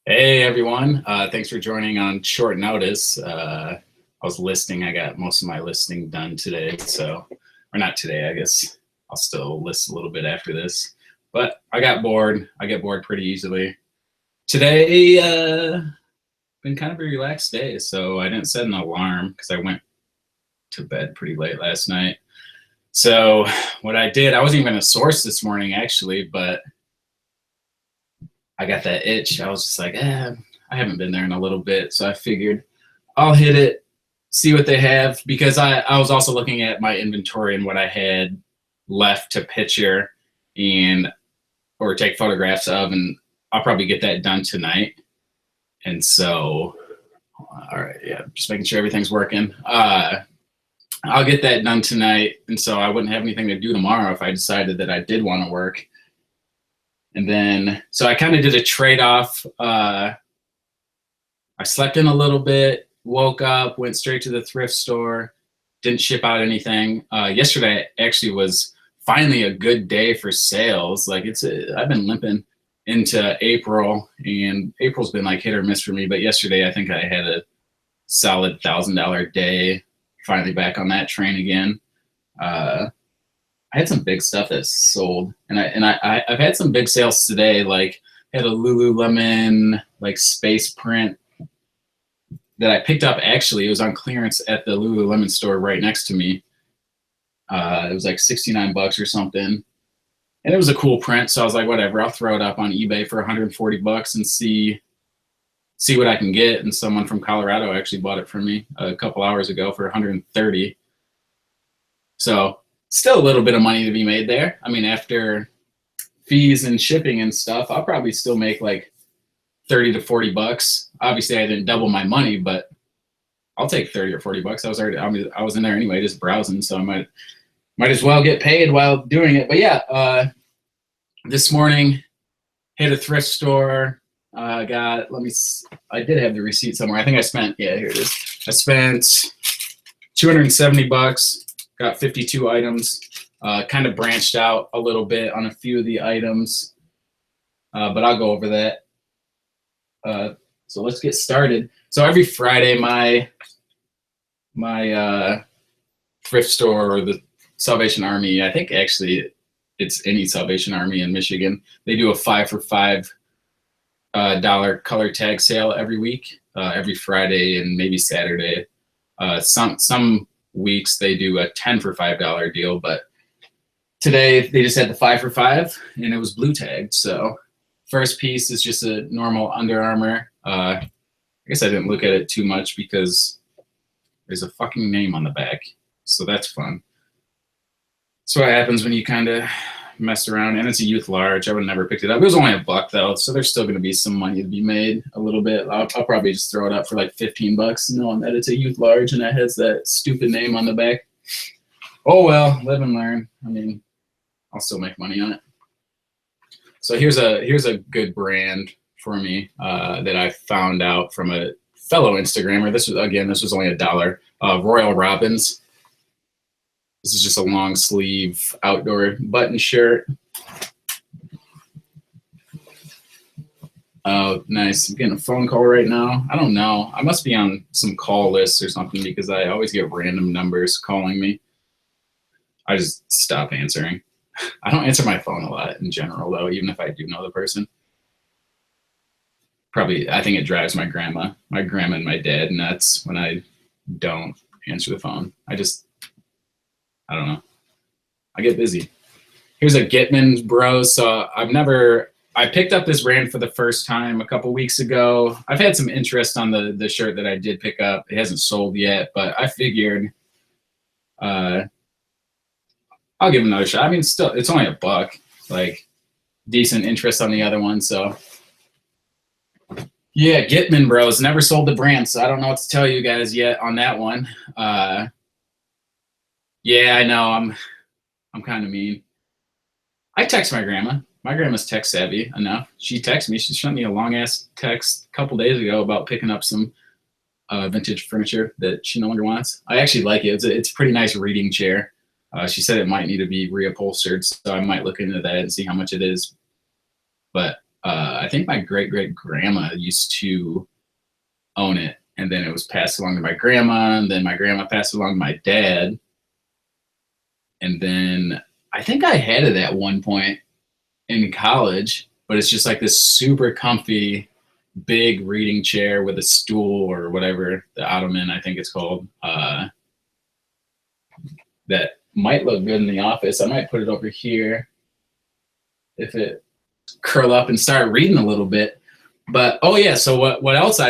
Hey everyone, thanks for joining on short notice. I was listing, I got most of my listing done today, or not today, I guess. I'll still list a little bit after this, but I got bored. I get bored pretty easily. Today, been kind of a relaxed day, so I didn't set an alarm because I went to bed pretty late last night. So what I did, I wasn't even going to source this morning actually, but I got that itch. I was just like, I haven't been there in a little bit. So I figured I'll hit it, see what they have, because I was also looking at my inventory and what I had left to picture or take photographs of, and I'll probably get that done tonight. And so, all right, yeah, just making sure everything's working. I'll get that done tonight, and so I wouldn't have anything to do tomorrow if I decided that I did want to work. And then, so I kind of did a trade-off. I slept in a little bit, woke up, went straight to the thrift store, didn't ship out anything. Yesterday actually was finally a good day for sales. Like I've been limping into April, and April's been like hit or miss for me. But yesterday, I think I had a solid $1,000 day. Finally back on that train again. I had some big stuff that sold, and I've had some big sales today. Like had a Lululemon like space print that I picked up. Actually, it was on clearance at the Lululemon store right next to me. It was like 69 bucks or something, and it was a cool print. So I was like, whatever, I'll throw it up on eBay for 140 bucks and see what I can get. And someone from Colorado actually bought it from me a couple hours ago for 130. So still a little bit of money to be made there. I mean, after fees and shipping and stuff, I'll probably still make like 30 to 40 bucks. Obviously, I didn't double my money, but I'll take 30 or 40 bucks. I was in there anyway, just browsing, so I might as well get paid while doing it. But yeah, this morning hit a thrift store. I did have the receipt somewhere. I think I spent, yeah, here it is. I spent 270 bucks. Got 52 items, kind of branched out a little bit on a few of the items, but I'll go over that. So let's get started. So every Friday, my thrift store, or the Salvation Army, I think actually it's any Salvation Army in Michigan, they do a 5 for $5 color tag sale every week, every Friday and maybe Saturday. Some weeks they do a 10 for $5 deal, but today they just had the 5 for $5 and it was blue tagged. So first piece is just a normal Under Armour. I guess I didn't look at it too much because there's a fucking name on the back, so that's fun. That's what happens when you kind of mess around. And it's a youth large. I would have never picked it up. It was only $1 though, so there's still going to be some money to be made a little bit. I'll probably just throw it up for like 15 bucks, knowing that it's a youth large and it has that stupid name on the back. Oh well, live and learn. I mean, I'll still make money on it. So here's a good brand for me that I found out from a fellow Instagrammer. This was only $1. Royal Robbins. This is just a long sleeve outdoor button shirt. Oh, nice. I'm getting a phone call right now. I don't know. I must be on some call list or something because I always get random numbers calling me. I just stop answering. I don't answer my phone a lot in general, though, even if I do know the person. Probably, I think it drives my grandma and my dad nuts when I don't answer the phone. I don't know. I get busy. Here's a Gitman Bros. So I picked up this brand for the first time a couple weeks ago. I've had some interest on the shirt that I did pick up. It hasn't sold yet, but I figured I'll give it another shot. I mean, still, it's only $1. Like, decent interest on the other one, so. Yeah, Gitman Bros. Never sold the brand, so I don't know what to tell you guys yet on that one. Yeah, I know. I'm kind of mean. I text my grandma. My grandma's tech savvy enough. She texted me. She sent me a long ass text a couple days ago about picking up some vintage furniture that she no longer wants. I actually like it. It's a pretty nice reading chair. She said it might need to be reupholstered, so I might look into that and see how much it is. But I think my great-great-grandma used to own it, and then it was passed along to my grandma, and then my grandma passed it along to my dad, and then I think I had it at one point in college, but it's just like this super comfy, big reading chair with a stool or whatever, the ottoman I think it's called, that might look good in the office. I might put it over here if it curl up and start reading a little bit. But oh yeah, so what else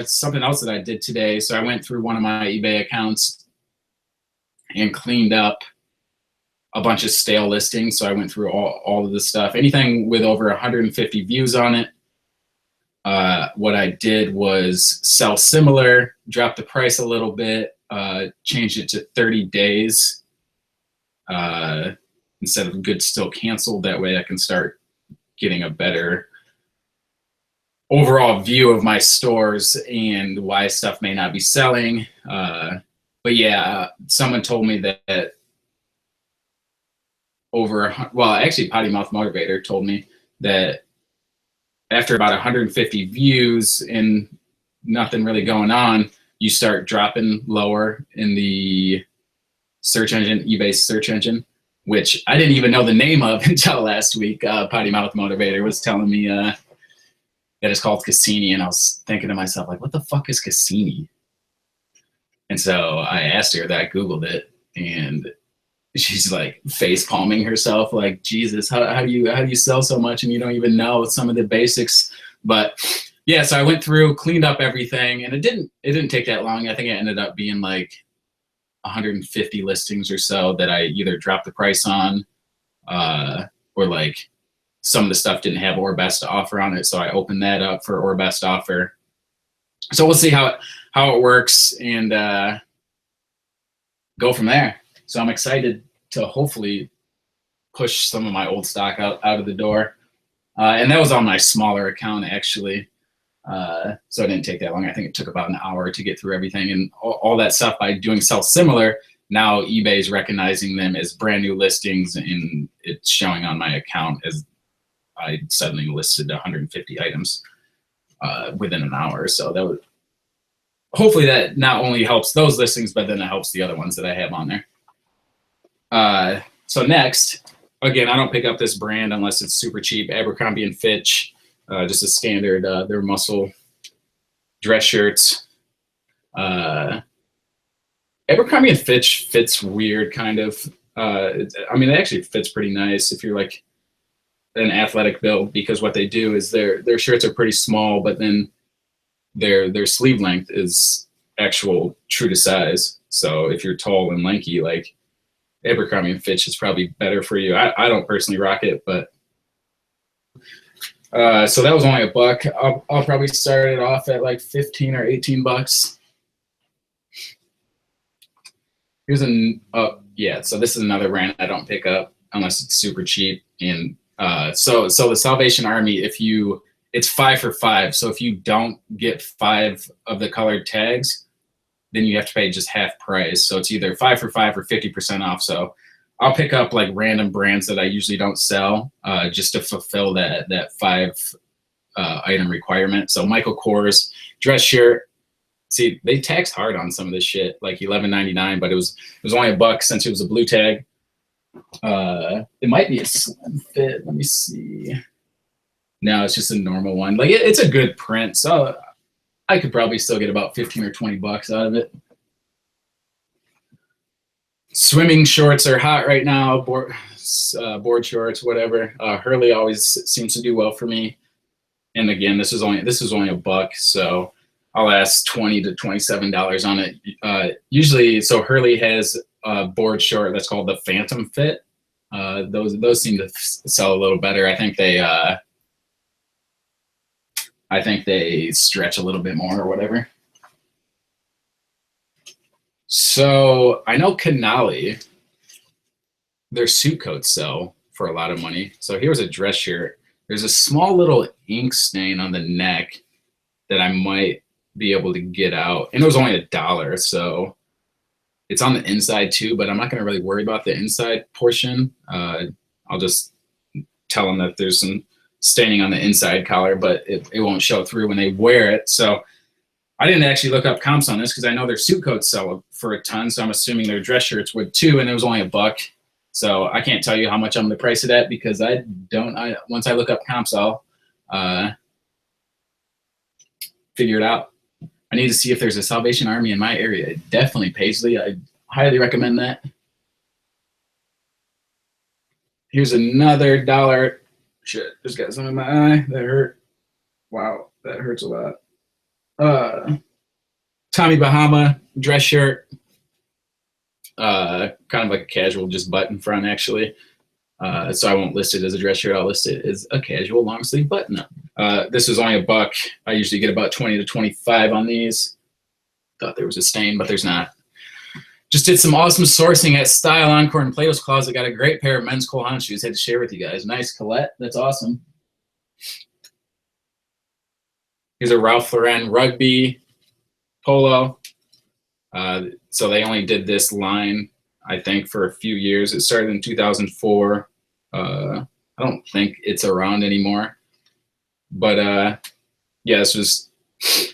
something else that I did today. So I went through one of my eBay accounts and cleaned up a bunch of stale listings. So I went through all of the stuff, anything with over 150 views on it. What I did was sell similar, drop the price a little bit, changed it to 30 days instead of good still canceled. That way I can start getting a better overall view of my stores and why stuff may not be selling. But yeah, someone told me that actually Potty Mouth Motivator told me that after about 150 views and nothing really going on, you start dropping lower in the search engine, eBay's search engine, which I didn't even know the name of until last week. Potty Mouth Motivator was telling me that it's called Cassini, and I was thinking to myself, like, what the fuck is Cassini? And so I asked her that, I Googled it, and she's like face palming herself, like, Jesus, how do you sell so much and you don't even know some of the basics? But yeah, so I went through, cleaned up everything, and it didn't take that long. I think it ended up being like 150 listings or so that I either dropped the price on, or like some of the stuff didn't have or best offer on it, so I opened that up for or best offer. So we'll see how it works and go from there. So I'm excited to hopefully push some of my old stock out of the door. And that was on my smaller account, actually. So it didn't take that long. I think it took about an hour to get through everything. And all that stuff by doing sell similar, now eBay is recognizing them as brand new listings, and it's showing on my account as I suddenly listed 150 items within an hour. So that would hopefully that not only helps those listings, but then it helps the other ones that I have on there. So next, again, I don't pick up this brand unless it's super cheap. Abercrombie and Fitch, just a standard, their muscle dress shirts. Abercrombie and Fitch fits weird, kind of. I mean, it actually fits pretty nice if you're like an athletic build, because what they do is their shirts are pretty small, but then their sleeve length is actual true to size. So if you're tall and lanky, like, Abercrombie and Fitch is probably better for you. I don't personally rock it, but so that was only $1. I'll probably start it off at like 15 or 18 bucks. Here's yeah, so this is another brand I don't pick up unless it's super cheap. And so the Salvation Army, it's 5 for 5. So if you don't get 5 of the colored tags, then you have to pay just half price. So it's either 5 for 5 or 50% off. So I'll pick up like random brands that I usually don't sell, just to fulfill that 5 item requirement. So Michael Kors dress shirt. See, they taxed hard on some of this shit, like $11.99, but it was only $1 since it was a blue tag. It might be a slim fit. Let me see. No, it's just a normal one. Like it's a good print, so I could probably still get about 15 or 20 bucks out of it. Swimming shorts are hot right now. Board shorts, whatever. Hurley always seems to do well for me. And again, this is only $1, so I'll ask $20 to $27 on it. Usually, so Hurley has a board short that's called the Phantom Fit. Those seem to sell a little better. I think they stretch a little bit more or whatever. So I know Canali, their suit coats sell for a lot of money. So here's a dress shirt. There's a small little ink stain on the neck that I might be able to get out. And it was only $1. So it's on the inside too, but I'm not going to really worry about the inside portion. I'll just tell them that there's some staining on the inside collar, but it won't show through when they wear it. So I didn't actually look up comps on this because I know their suit coats sell for a ton, so I'm assuming their dress shirts would too, and it was only $1. So I can't tell you how much I'm going to price it at because once I look up comps, I'll figure it out. I need to see if there's a Salvation Army in my area. Definitely Paisley. I highly recommend that. Here's another dollar. Shit, just got some in my eye. That hurt. Wow, that hurts a lot. Tommy Bahama dress shirt. Kind of like a casual, just button front actually. So I won't list it as a dress shirt. I'll list it as a casual long sleeve button up. This was only $1. I usually get about 20 to 25 on these. Thought there was a stain, but there's not. Just did some awesome sourcing at Style Encore and Plato's Closet. Got a great pair of men's Cole Haan shoes. Had to share with you guys. Nice Colette. That's awesome. Here's a Ralph Lauren rugby polo. So they only did this line, I think, for a few years. It started in 2004. I don't think it's around anymore. But yeah, this was.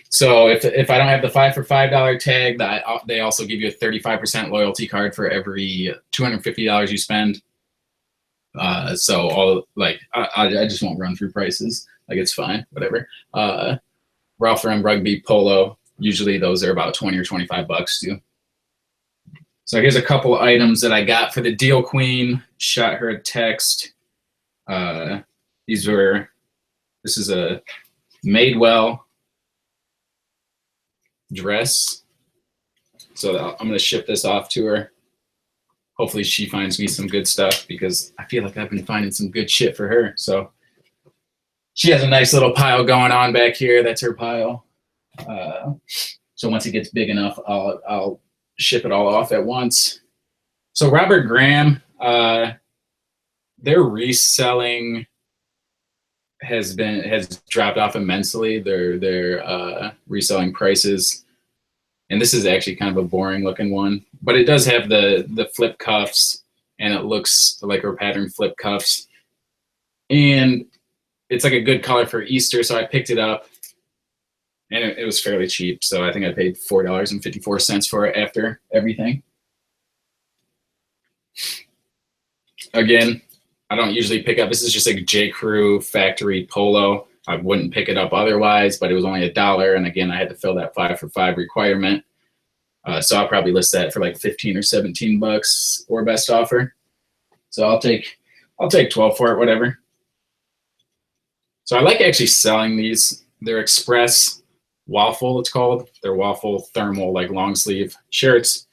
So if I don't have the 5 for $5 tag, they also give you a 35% loyalty card for every $250 you spend. So all like I just won't run through prices. Like it's fine, whatever. Ralph Lauren rugby polo. Usually those are about 20 or 25 bucks too. So here's a couple items that I got for the Deal Queen. Shot her a text. This is a Madewell dress. So I'm going to ship this off to her. Hopefully she finds me some good stuff because I feel like I've been finding some good shit for her. So she has a nice little pile going on back here. That's her pile. So once it gets big enough, I'll ship it all off at once. So Robert Graham, their reselling has dropped off immensely. Their reselling prices, and this is actually kind of a boring looking one, but it does have the flip cuffs, and it looks like her pattern flip cuffs, and it's like a good color for Easter, so I picked it up, and it was fairly cheap. So I think I paid $4.54 for it after everything. Again, I don't usually pick up. This is just like a J. Crew factory polo. I wouldn't pick it up otherwise, but it was only $1. And again, I had to fill that 5 for $5 requirement. So I'll probably list that for like 15 or 17 bucks or best offer. So I'll take 12 for it, whatever. So I like actually selling these. They're Express Waffle, it's called. They're waffle thermal, like long sleeve shirts.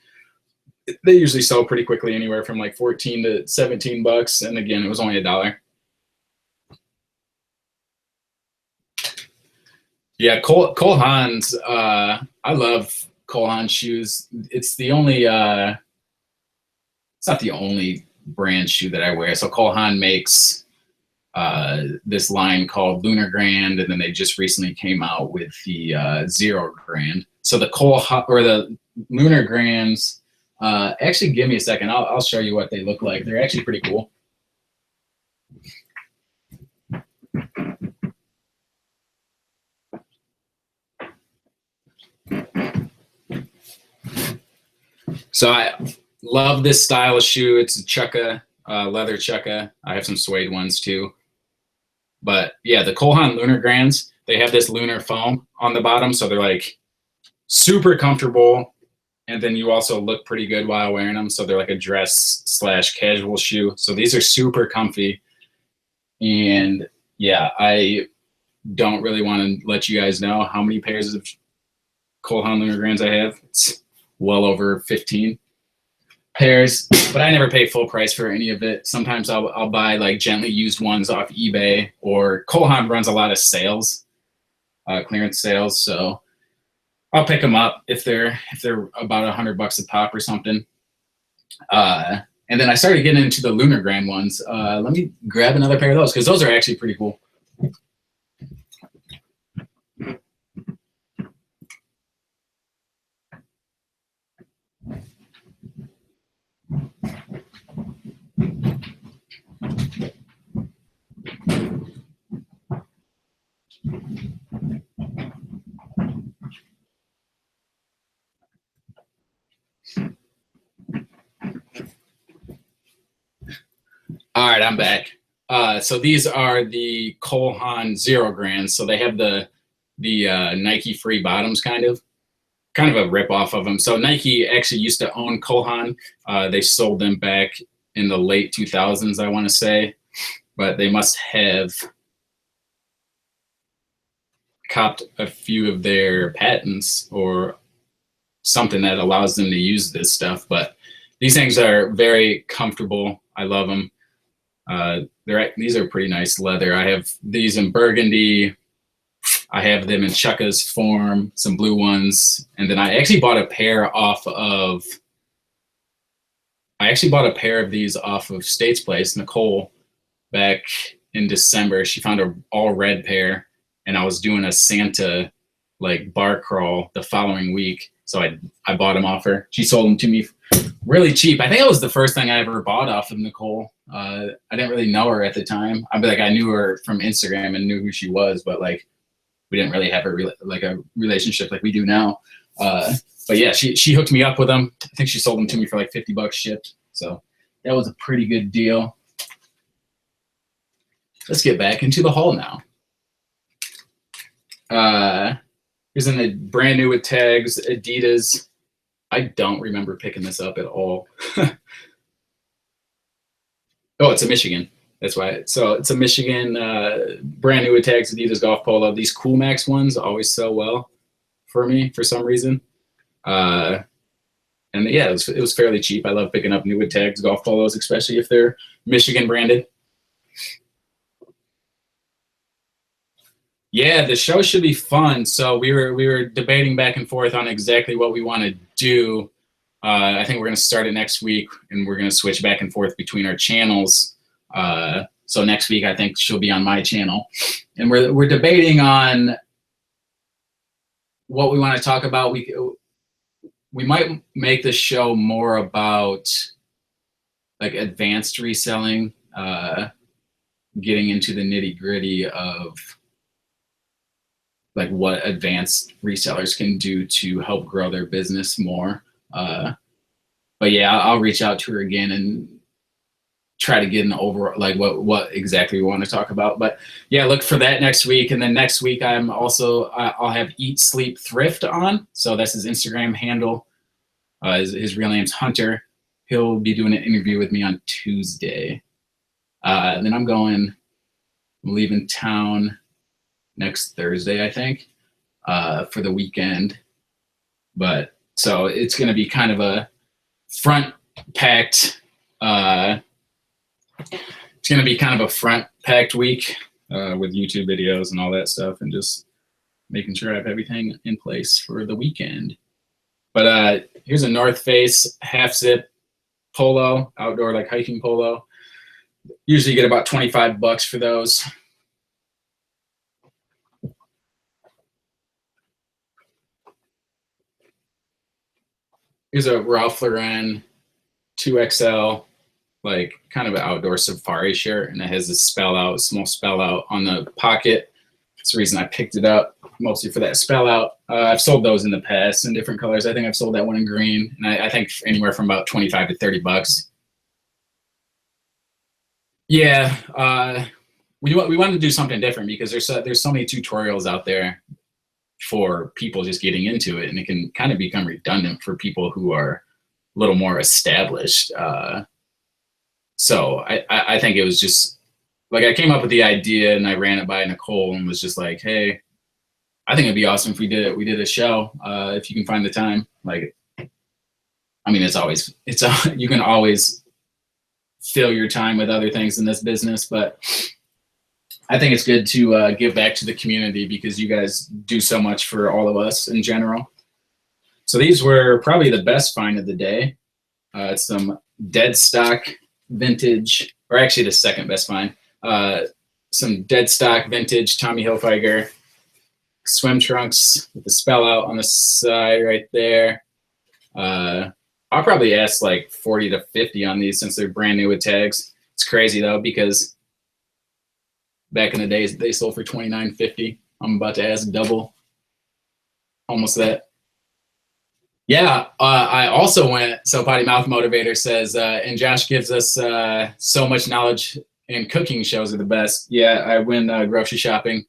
They usually sell pretty quickly, anywhere from like 14 to 17 bucks. And again, it was only $1. Yeah, Cole Haan's, I love Cole Haan shoes. It's the only, it's not the only brand shoe that I wear. So Cole Haan makes this line called Lunar Grand, and then they just recently came out with the Zero Grand. So the the Lunar Grands, actually give me a second. I'll show you what they look like. They're actually pretty cool. So I love this style of shoe. It's a chukka, leather chukka. I have some suede ones too. But yeah, the Cole Haan Lunar Grands, they have this lunar foam on the bottom. So they're like super comfortable. And then you also look pretty good while wearing them. So they're like a dress / casual shoe. So these are super comfy. And yeah, I don't really want to let you guys know how many pairs of Cole Haan Lunar Grands I have. It's well over 15 pairs, but I never pay full price for any of it. Sometimes I'll buy like gently used ones off eBay, or Cole Haan runs a lot of sales, clearance sales. So I'll pick them up if they're about $100 a pop or something. And then I started getting into the Lunar Grand ones. Let me grab another pair of those because those are actually pretty cool. All right, I'm back. So these are the Cole Haan 0 Grands. So they have the Nike free bottoms, kind of a rip off of them. So Nike actually used to own Cole Haan. They sold them back in the late 2000s, I want to say, but they must have copped a few of their patents or something that allows them to use this stuff. But these things are very comfortable. I love them. These are pretty nice leather. I have these in burgundy. I have them in chukkas form, some blue ones, and then I actually bought a pair of these off of State's Place, Nicole, back in December. She found an all red pair, and I was doing a Santa like bar crawl the following week, so I bought them off her. She sold them to me really cheap. I think it was the first thing I ever bought off of Nicole. I didn't really know her at the time. I knew her from Instagram and knew who she was, but like we didn't really have a relationship like we do now. But yeah, she hooked me up with them. I think she sold them to me for like $50 shipped. So that was a pretty good deal. Let's get back into the haul now. Here's in the brand new with tags, Adidas. I don't remember picking this up at all. Oh, it's a Michigan. That's why. So it's a Michigan brand new with tags, Adidas golf polo. These Cool Max ones always sell well for me for some reason. And yeah, it was fairly cheap. I love picking up new with tags golf polos, especially if they're Michigan branded. Yeah, the show should be fun. So we were debating back and forth on exactly what we want to do. I think we're going to start it next week, and we're going to switch back and forth between our channels. So next week, I think she'll be on my channel, and we're debating on what we want to talk about. We might make the show more about like advanced reselling, getting into the nitty gritty of like what advanced resellers can do to help grow their business more. But yeah, I'll reach out to her again and try to get an overall, like what exactly we want to talk about. But yeah, look for that next week. And then next week I'll have Eat Sleep Thrift on. So that's his Instagram handle. His real name's Hunter. He'll be doing an interview with me on Tuesday. And then I'm leaving town next Thursday, I think, for the weekend. But so it's going to be kind of a front-packed week with YouTube videos and all that stuff, and just making sure I have everything in place for the weekend. But here's a North Face half zip polo, outdoor like hiking polo. Usually you get about $25 for those. Here's a Ralph Lauren 2XL, like kind of an outdoor safari shirt, and it has a small spell out on the pocket. That's the reason I picked it up, mostly for that spell out. I've sold those in the past in different colors. I think I've sold that one in green, and I think anywhere from about $25 to $30. Yeah, we wanted to do something different because there's so many tutorials out there for people just getting into it, and it can kind of become redundant for people who are a little more established. So I think it was just like I came up with the idea and I ran it by Nicole and was just like, hey, I think it'd be awesome if we did a show, if you can find the time. Like, I mean, you can always fill your time with other things in this business, but I think it's good to give back to the community because you guys do so much for all of us in general. So these were probably the best find of the day. It's some dead stock vintage, or actually the second best find. Some dead stock vintage Tommy Hilfiger swim trunks with the spell out on the side right there. I'll probably ask like 40 to 50 on these since they're brand new with tags. It's crazy though, because back in the days they sold for $29.50 I'm about to ask double, almost that. Yeah, I also went, so Potty Mouth Motivator says, and Josh gives us so much knowledge, and cooking shows are the best. Yeah, I went grocery shopping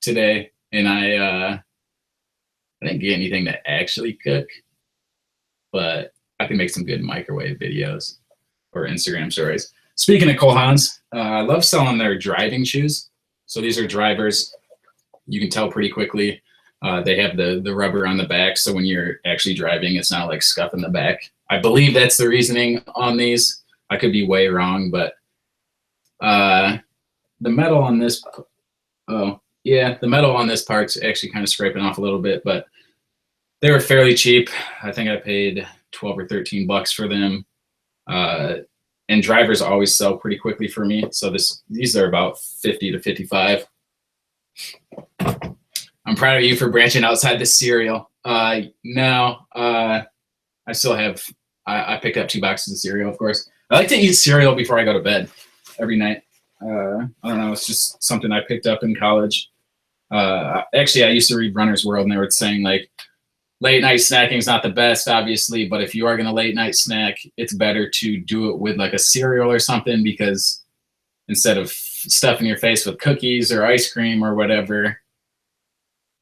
today, and I didn't get anything to actually cook, but I can make some good microwave videos or Instagram stories. Speaking of Cole Haans, I love selling their driving shoes. So these are drivers. You can tell pretty quickly. They have the rubber on the back, so when you're actually driving, it's not like scuffing the back. I believe that's the reasoning on these. I could be way wrong, but the metal on this, oh yeah, the metal on this part's actually kind of scraping off a little bit, but they were fairly cheap. I think I paid 12 or 13 bucks for them. And drivers always sell pretty quickly for me, so these are about 50 to 55. I'm proud of you for branching outside the cereal. No, I still have, I picked up 2 boxes of cereal, of course. I like to eat cereal before I go to bed every night. I don't know, it's just something I picked up in college. Actually, I used to read Runner's World, and they were saying, like, late night snacking is not the best, obviously, but if you are going to late night snack, it's better to do it with like a cereal or something, because instead of stuffing your face with cookies or ice cream or whatever,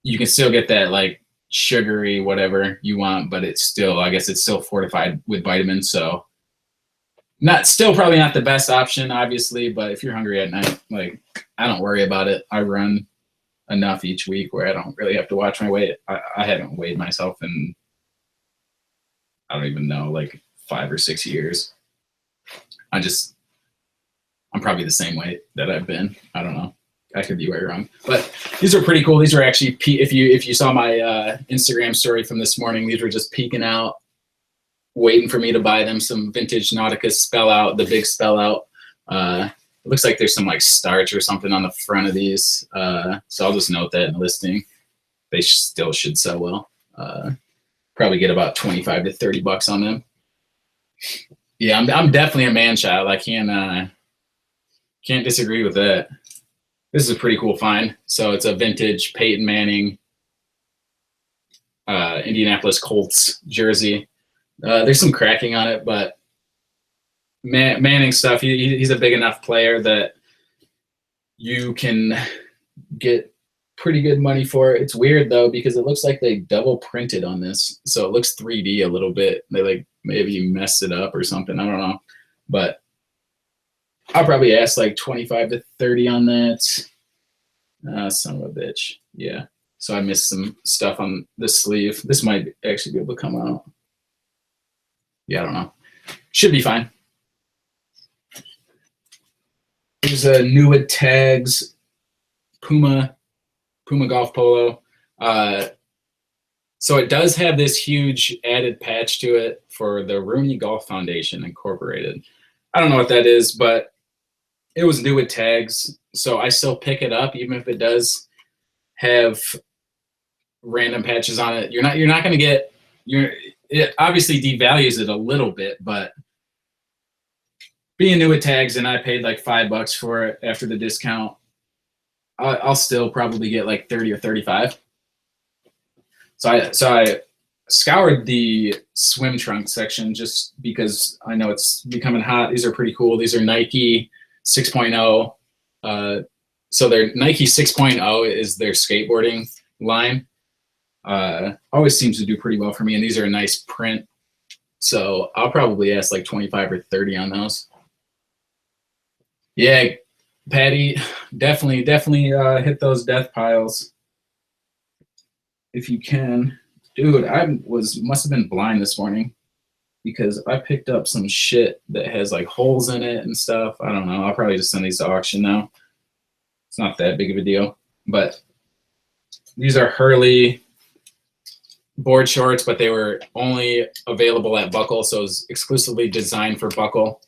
you can still get that like sugary whatever you want, but it's still, I guess it's still fortified with vitamins. So still probably not the best option, obviously, but if you're hungry at night, like, I don't worry about it. I run enough each week where I don't really have to watch my weight. I haven't weighed myself in, I don't even know, like 5 or 6 years. I'm probably the same weight that I've been. I don't know. I could be way wrong, but these are pretty cool. These are actually, if you saw my Instagram story from this morning, these were just peeking out, waiting for me to buy them. Some vintage Nautica spell out, the big spell out. It looks like there's some like starch or something on the front of these. So I'll just note that in the listing. They still should sell well. Probably get about 25 to 30 bucks on them. Yeah, I'm definitely a man child. I can't disagree with that. This is a pretty cool find. So it's a vintage Peyton Manning Indianapolis Colts jersey. There's some cracking on it, but Manning stuff, he's a big enough player that you can get pretty good money for it. It's weird though, because it looks like they double printed on this, so it looks 3D a little bit. They like maybe messed it up or something, I don't know, but I'll probably ask like 25 to 30 on that. Son of a bitch. Yeah, so I missed some stuff on this sleeve. This might actually be able to come out. Yeah, I don't know, should be fine. There's a Newwood Tags Puma golf polo. So it does have this huge added patch to it for the Rooney Golf Foundation Incorporated. I don't know what that is, but it was Newwood Tags, so I still pick it up even if it does have random patches on it. You're not going to get it obviously devalues it a little bit, but being Newwood Tags, and I paid like $5 for it after the discount, I'll still probably get like 30 or 35. So I scoured the swim trunk section just because I know it's becoming hot. These are pretty cool. These are Nike 6.0. So their Nike 6.0 is their skateboarding line. Always seems to do pretty well for me, and these are a nice print. So I'll probably ask like 25 or 30 on those. Yeah, Patty, definitely hit those death piles if you can. Dude, must have been blind this morning because I picked up some shit that has like holes in it and stuff. I don't know. I'll probably just send these to auction now. It's not that big of a deal. But these are Hurley board shorts, but they were only available at Buckle, so it was exclusively designed for Buckle.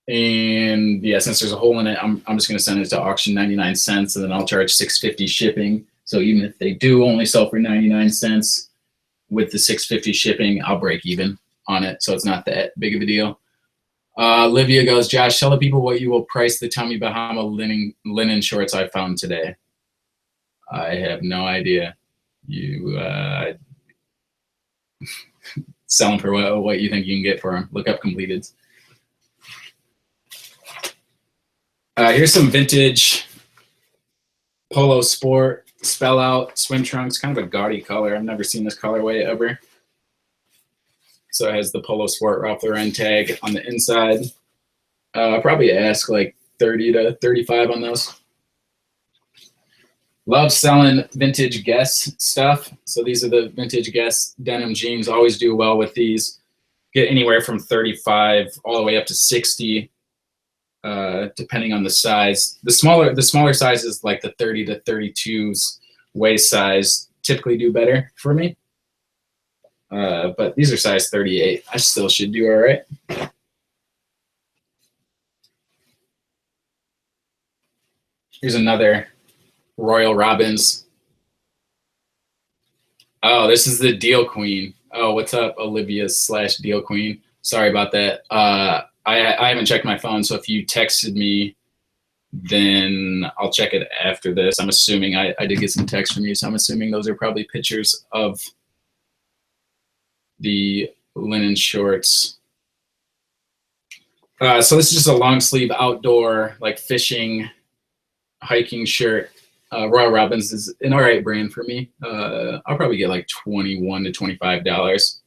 And yeah, since there's a hole in it, I'm just going to send it to auction 99 cents, and then I'll charge $6.50 shipping. So even if they do only sell for 99 cents with the $6.50 shipping, I'll break even on it. So it's not that big of a deal. Livia goes, Josh, tell the people what you will price the Tommy Bahama linen shorts I found today. I have no idea. You sell them for what you think you can get for them. Look up completed. Here's some vintage Polo Sport spell out swim trunks, kind of a gaudy color. I've never seen this colorway ever. So it has the Polo Sport Ralph Lauren tag on the inside. I'll probably ask like 30 to 35 on those. Love selling vintage Guess stuff. So these are the vintage Guess denim jeans. Always do well with these. Get anywhere from 35 all the way up to 60, depending on the size. The smaller sizes, like the 30 to 32s waist size, typically do better for me. But these are size 38. I still should do all right. Here's another Royal Robbins. Oh, this is the Deal Queen. Oh, what's up, Olivia/Deal Queen? Sorry about that. I haven't checked my phone, so if you texted me, then I'll check it after this. I'm assuming I did get some text from you, so I'm assuming those are probably pictures of the linen shorts. So this is just a long sleeve outdoor, like fishing, hiking shirt. Royal Robbins is an all right brand for me. I'll probably get like $21 to $25.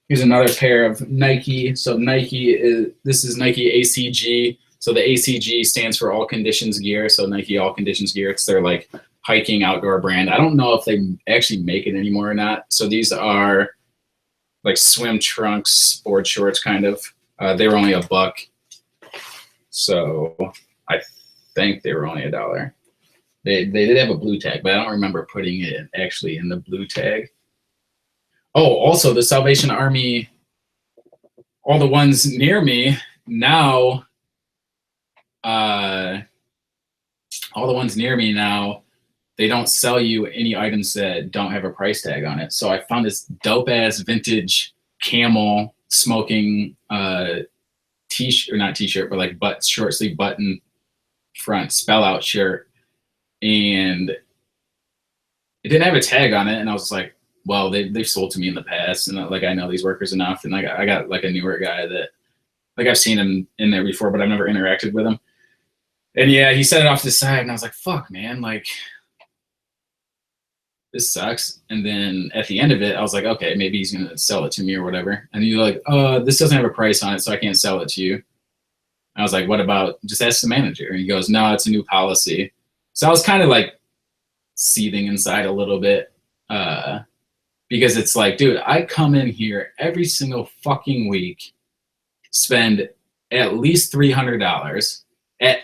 Here's another pair of Nike. So this is Nike ACG. So the ACG stands for All Conditions Gear. So Nike All Conditions Gear, it's their like hiking outdoor brand. I don't know if they actually make it anymore or not. So these are like swim trunks, sport shorts kind of. They were only $1. So I think they were only $1. They did have a blue tag, but I don't remember putting it actually in the blue tag. Oh, also the Salvation Army, all the ones near me now, they don't sell you any items that don't have a price tag on it. So I found this dope ass vintage camel smoking t-shirt, or not t-shirt, but like short sleeve button front spell out shirt, and it didn't have a tag on it, and I was like, well, they've sold to me in the past, and like I know these workers enough, and like I got like a newer guy that like I've seen him in there before, but I've never interacted with him. And yeah, he set it off to the side, and I was like, fuck, man, like this sucks. And then at the end of it, I was like, okay, maybe he's gonna sell it to me or whatever. And he's like, this doesn't have a price on it, so I can't sell it to you. I was like, what about, just ask the manager? And he goes, no, it's a new policy. So I was kind of like seething inside a little bit, because it's like, dude, I come in here every single fucking week, spend at least $300 at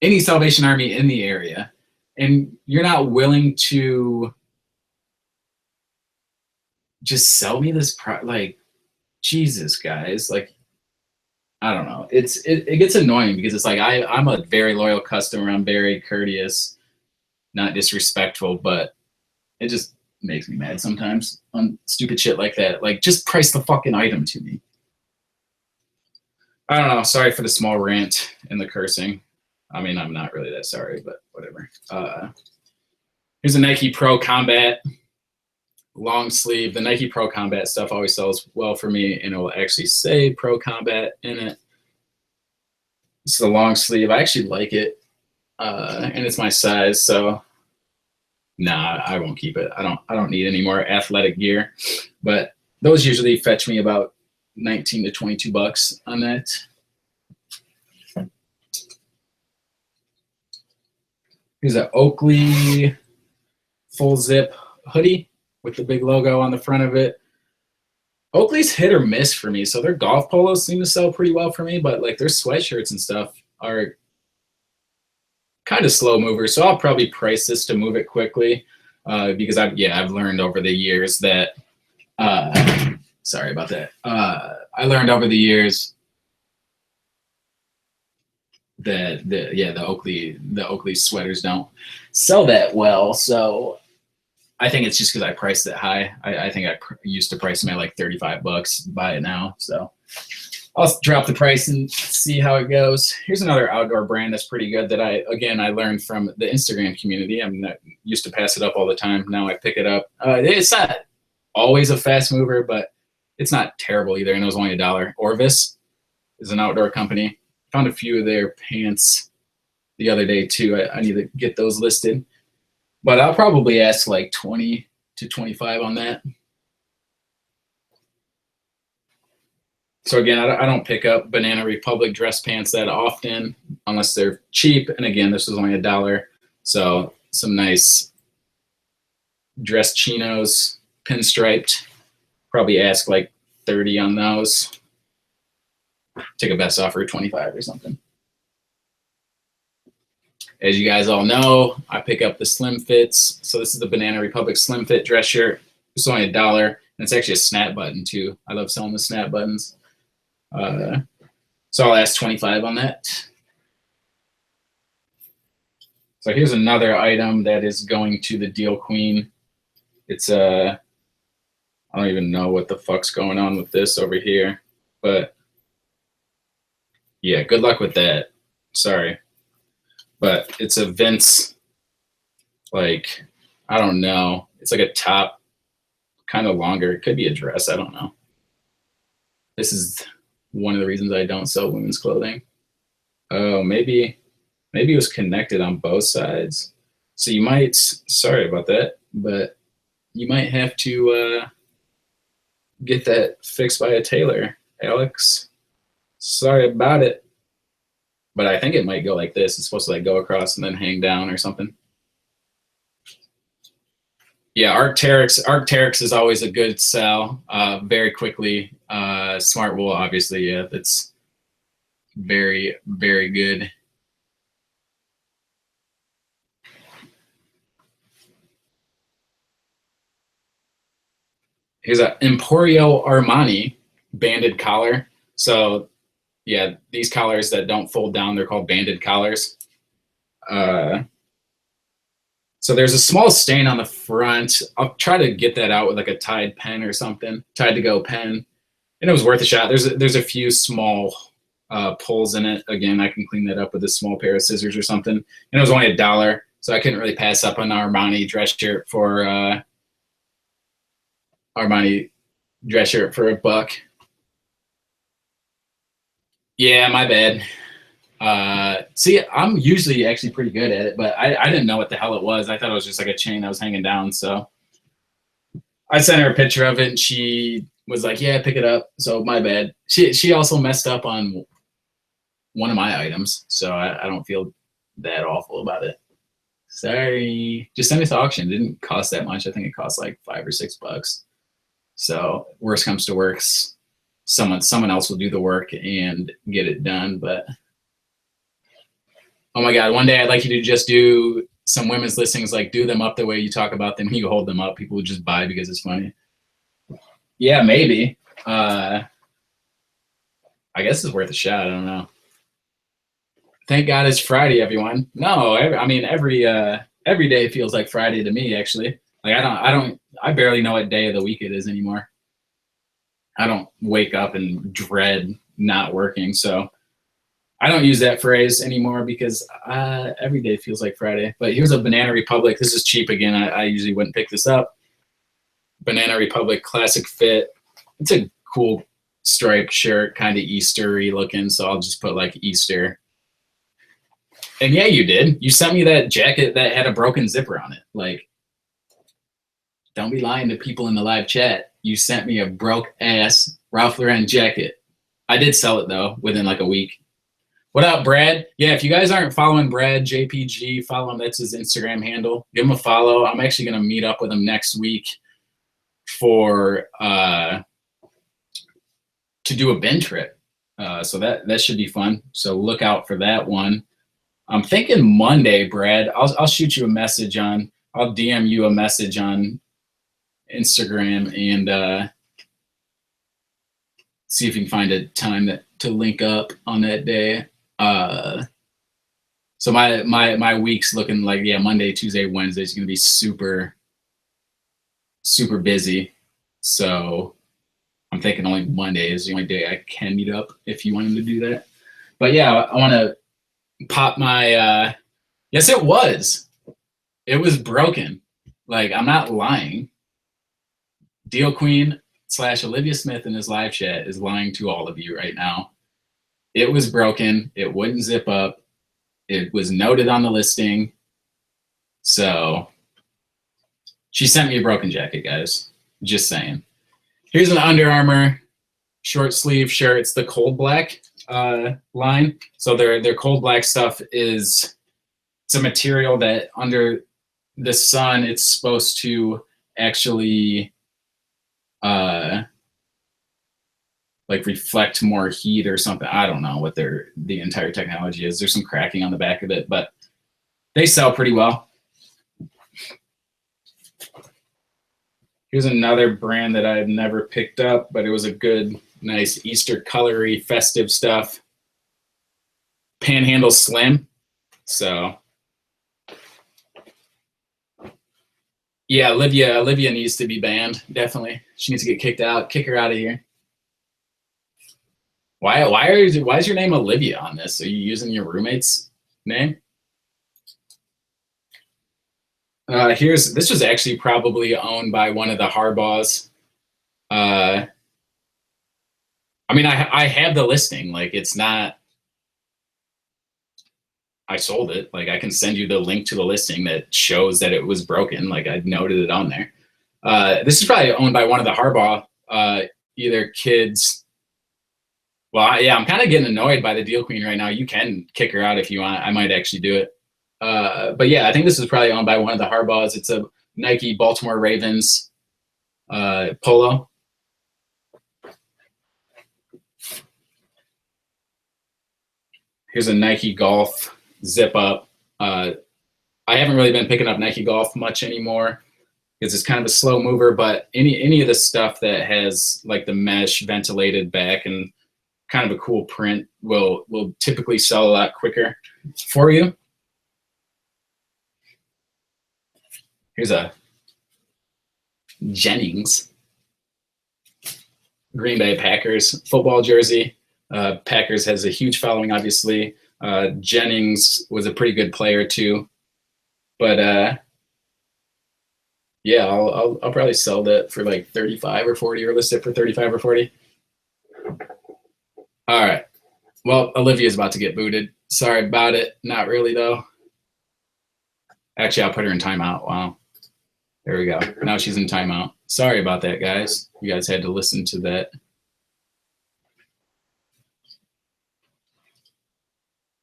any Salvation Army in the area, and you're not willing to just sell me this like, Jesus, guys, like, I don't know. It gets annoying because it's like I'm a very loyal customer. I'm very courteous, not disrespectful, but it just makes me mad sometimes on stupid shit like that. Like, just price the fucking item to me. I don't know. Sorry for the small rant and the cursing. I mean, I'm not really that sorry, but whatever. Here's a Nike Pro Combat long sleeve. The Nike Pro Combat stuff always sells well for me, and it will actually say Pro Combat in it. It's the long sleeve. I actually like it, and it's my size, so nah, I won't keep it. I don't need any more athletic gear, but those usually fetch me about $19 to $22 on that. Here's an Oakley full zip hoodie with the big logo on the front of it. Oakley's hit or miss for me. So their golf polos seem to sell pretty well for me, but like their sweatshirts and stuff are kind of slow movers. So I'll probably price this to move it quickly, because I've learned over the years that, sorry about that. I learned over the years that the Oakley sweaters don't sell that well. So I think it's just because I priced it high. I think I used to price them at like $35, buy it now. So I'll drop the price and see how it goes. Here's another outdoor brand that's pretty good that I learned from the Instagram community. I used to pass it up all the time. Now I pick it up. It's not always a fast mover, but it's not terrible either. And it was only $1. Orvis is an outdoor company. Found a few of their pants the other day too. I need to get those listed. But I'll probably ask like 20 to 25 on that. So again, I don't pick up Banana Republic dress pants that often unless they're cheap. And again, this was only $1. So some nice dress chinos, pinstriped. Probably ask like 30 on those. Take a best offer 25 or something. As you guys all know, I pick up the Slim Fits. So this is the Banana Republic Slim Fit dress shirt. It's only $1, and it's actually a snap button too. I love selling the snap buttons. So I'll ask 25 on that. So here's another item that is going to the Deal Queen. It's I don't even know what the fuck's going on with this over here, but yeah, good luck with that. Sorry. But it's a Vince, like, I don't know. It's like a top, kind of longer. It could be a dress. I don't know. This is one of the reasons I don't sell women's clothing. Oh, maybe it was connected on both sides. So you might, sorry about that, but you might have to get that fixed by a tailor, Alex. Sorry about it. But I think it might go like this. It's supposed to like go across and then hang down or something. Yeah, Arc'teryx is always a good sell. Very quickly. Smart Wool, obviously, yeah, that's very, very good. Here's a Emporio Armani banded collar. So yeah, these collars that don't fold down, they're called banded collars. So there's a small stain on the front. I'll try to get that out with like a Tide pen or something, Tide to Go pen. And it was worth a shot. There's a few small pulls in it. Again, I can clean that up with a small pair of scissors or something. And it was only $1, so I couldn't really pass up an Armani dress shirt for $1. Yeah, my bad. See, I'm usually actually pretty good at it, but I didn't know what the hell it was. I thought it was just like a chain that was hanging down. So I sent her a picture of it, and she was like, yeah, pick it up. So my bad. She also messed up on one of my items, so I don't feel that awful about it. Sorry. Just send it to auction. It didn't cost that much. I think it cost like $5 or $6. So worst comes to worst, someone else will do the work and get it done. But oh my God, one day I'd like you to just do some women's listings, like do them up the way you talk about them. You hold them up, people would just buy because it's funny. Yeah, maybe. I guess it's worth a shot. I don't know. Thank God it's Friday, everyone. No, I mean every day feels like Friday to me. Actually, like I barely know what day of the week it is anymore. I don't wake up and dread not working, so I don't use that phrase anymore because every day feels like Friday. But here's a Banana Republic. This is cheap again. I usually wouldn't pick this up. Banana Republic classic fit. It's a cool striped shirt, kind of Easter-y looking, so I'll just put like Easter. And yeah, you did. You sent me that jacket that had a broken zipper on it. Like, don't be lying to people in the live chat. You sent me a broke ass Ralph Lauren jacket. I did sell it though within like a week. What up, Brad? Yeah, if you guys aren't following Brad JPG, follow him. That's his Instagram handle. Give him a follow. I'm actually gonna meet up with him next week for to do a bin trip. So that should be fun. So look out for that one. I'm thinking Monday, Brad. I'll shoot you a message on. I'll DM you a message on Instagram and see if you can find a time to link up on that day. So my week's looking like, yeah, Monday, Tuesday, Wednesday is gonna be super super busy. So I'm thinking only Monday is the only day I can meet up if you wanted to do that. But yeah, I want to pop my, yes, it was broken. Like, I'm not lying. Deal Queen / Olivia Smith in his live chat is lying to all of you right now. It was broken. It wouldn't zip up. It was noted on the listing. So she sent me a broken jacket, guys. Just saying. Here's an Under Armour short sleeve shirt. It's the cold black line. So their cold black stuff it's a material that under the sun, it's supposed to actually like reflect more heat or something. I don't know what the entire technology is. There's some cracking on the back of it, but they sell pretty well. Here's another brand that I've never picked up, but it was a good, nice Easter colory festive stuff. Panhandle Slim. So yeah, Olivia needs to be banned. Definitely, she needs to get kicked out. Kick her out of here. Why is your name Olivia on this? Are you using your roommate's name? This was actually probably owned by one of the Harbaughs. I mean, I have the listing. Like, it's not. I sold it. Like, I can send you the link to the listing that shows that it was broken. Like, I noted it on there. This is probably owned by one of the Harbaugh either kids. Well, yeah, I'm kind of getting annoyed by the Deal Queen right now. You can kick her out if you want. I might actually do it. But yeah, I think this is probably owned by one of the Harbaughs. It's a Nike Baltimore Ravens polo. Here's a Nike Golf zip up. I haven't really been picking up Nike Golf much anymore because it's kind of a slow mover, but any of the stuff that has like the mesh ventilated back and kind of a cool print will typically sell a lot quicker for you. Here's a Jennings Green Bay Packers football jersey. Packers has a huge following, obviously. Jennings was a pretty good player too, but yeah, I'll probably sell that for like 35 or 40, or list it for 35 or 40. All right. Well, Olivia's about to get booted. Sorry about it. Not really though. Actually, I'll put her in timeout. Wow. There we go. Now she's in timeout. Sorry about that, guys. You guys had to listen to that.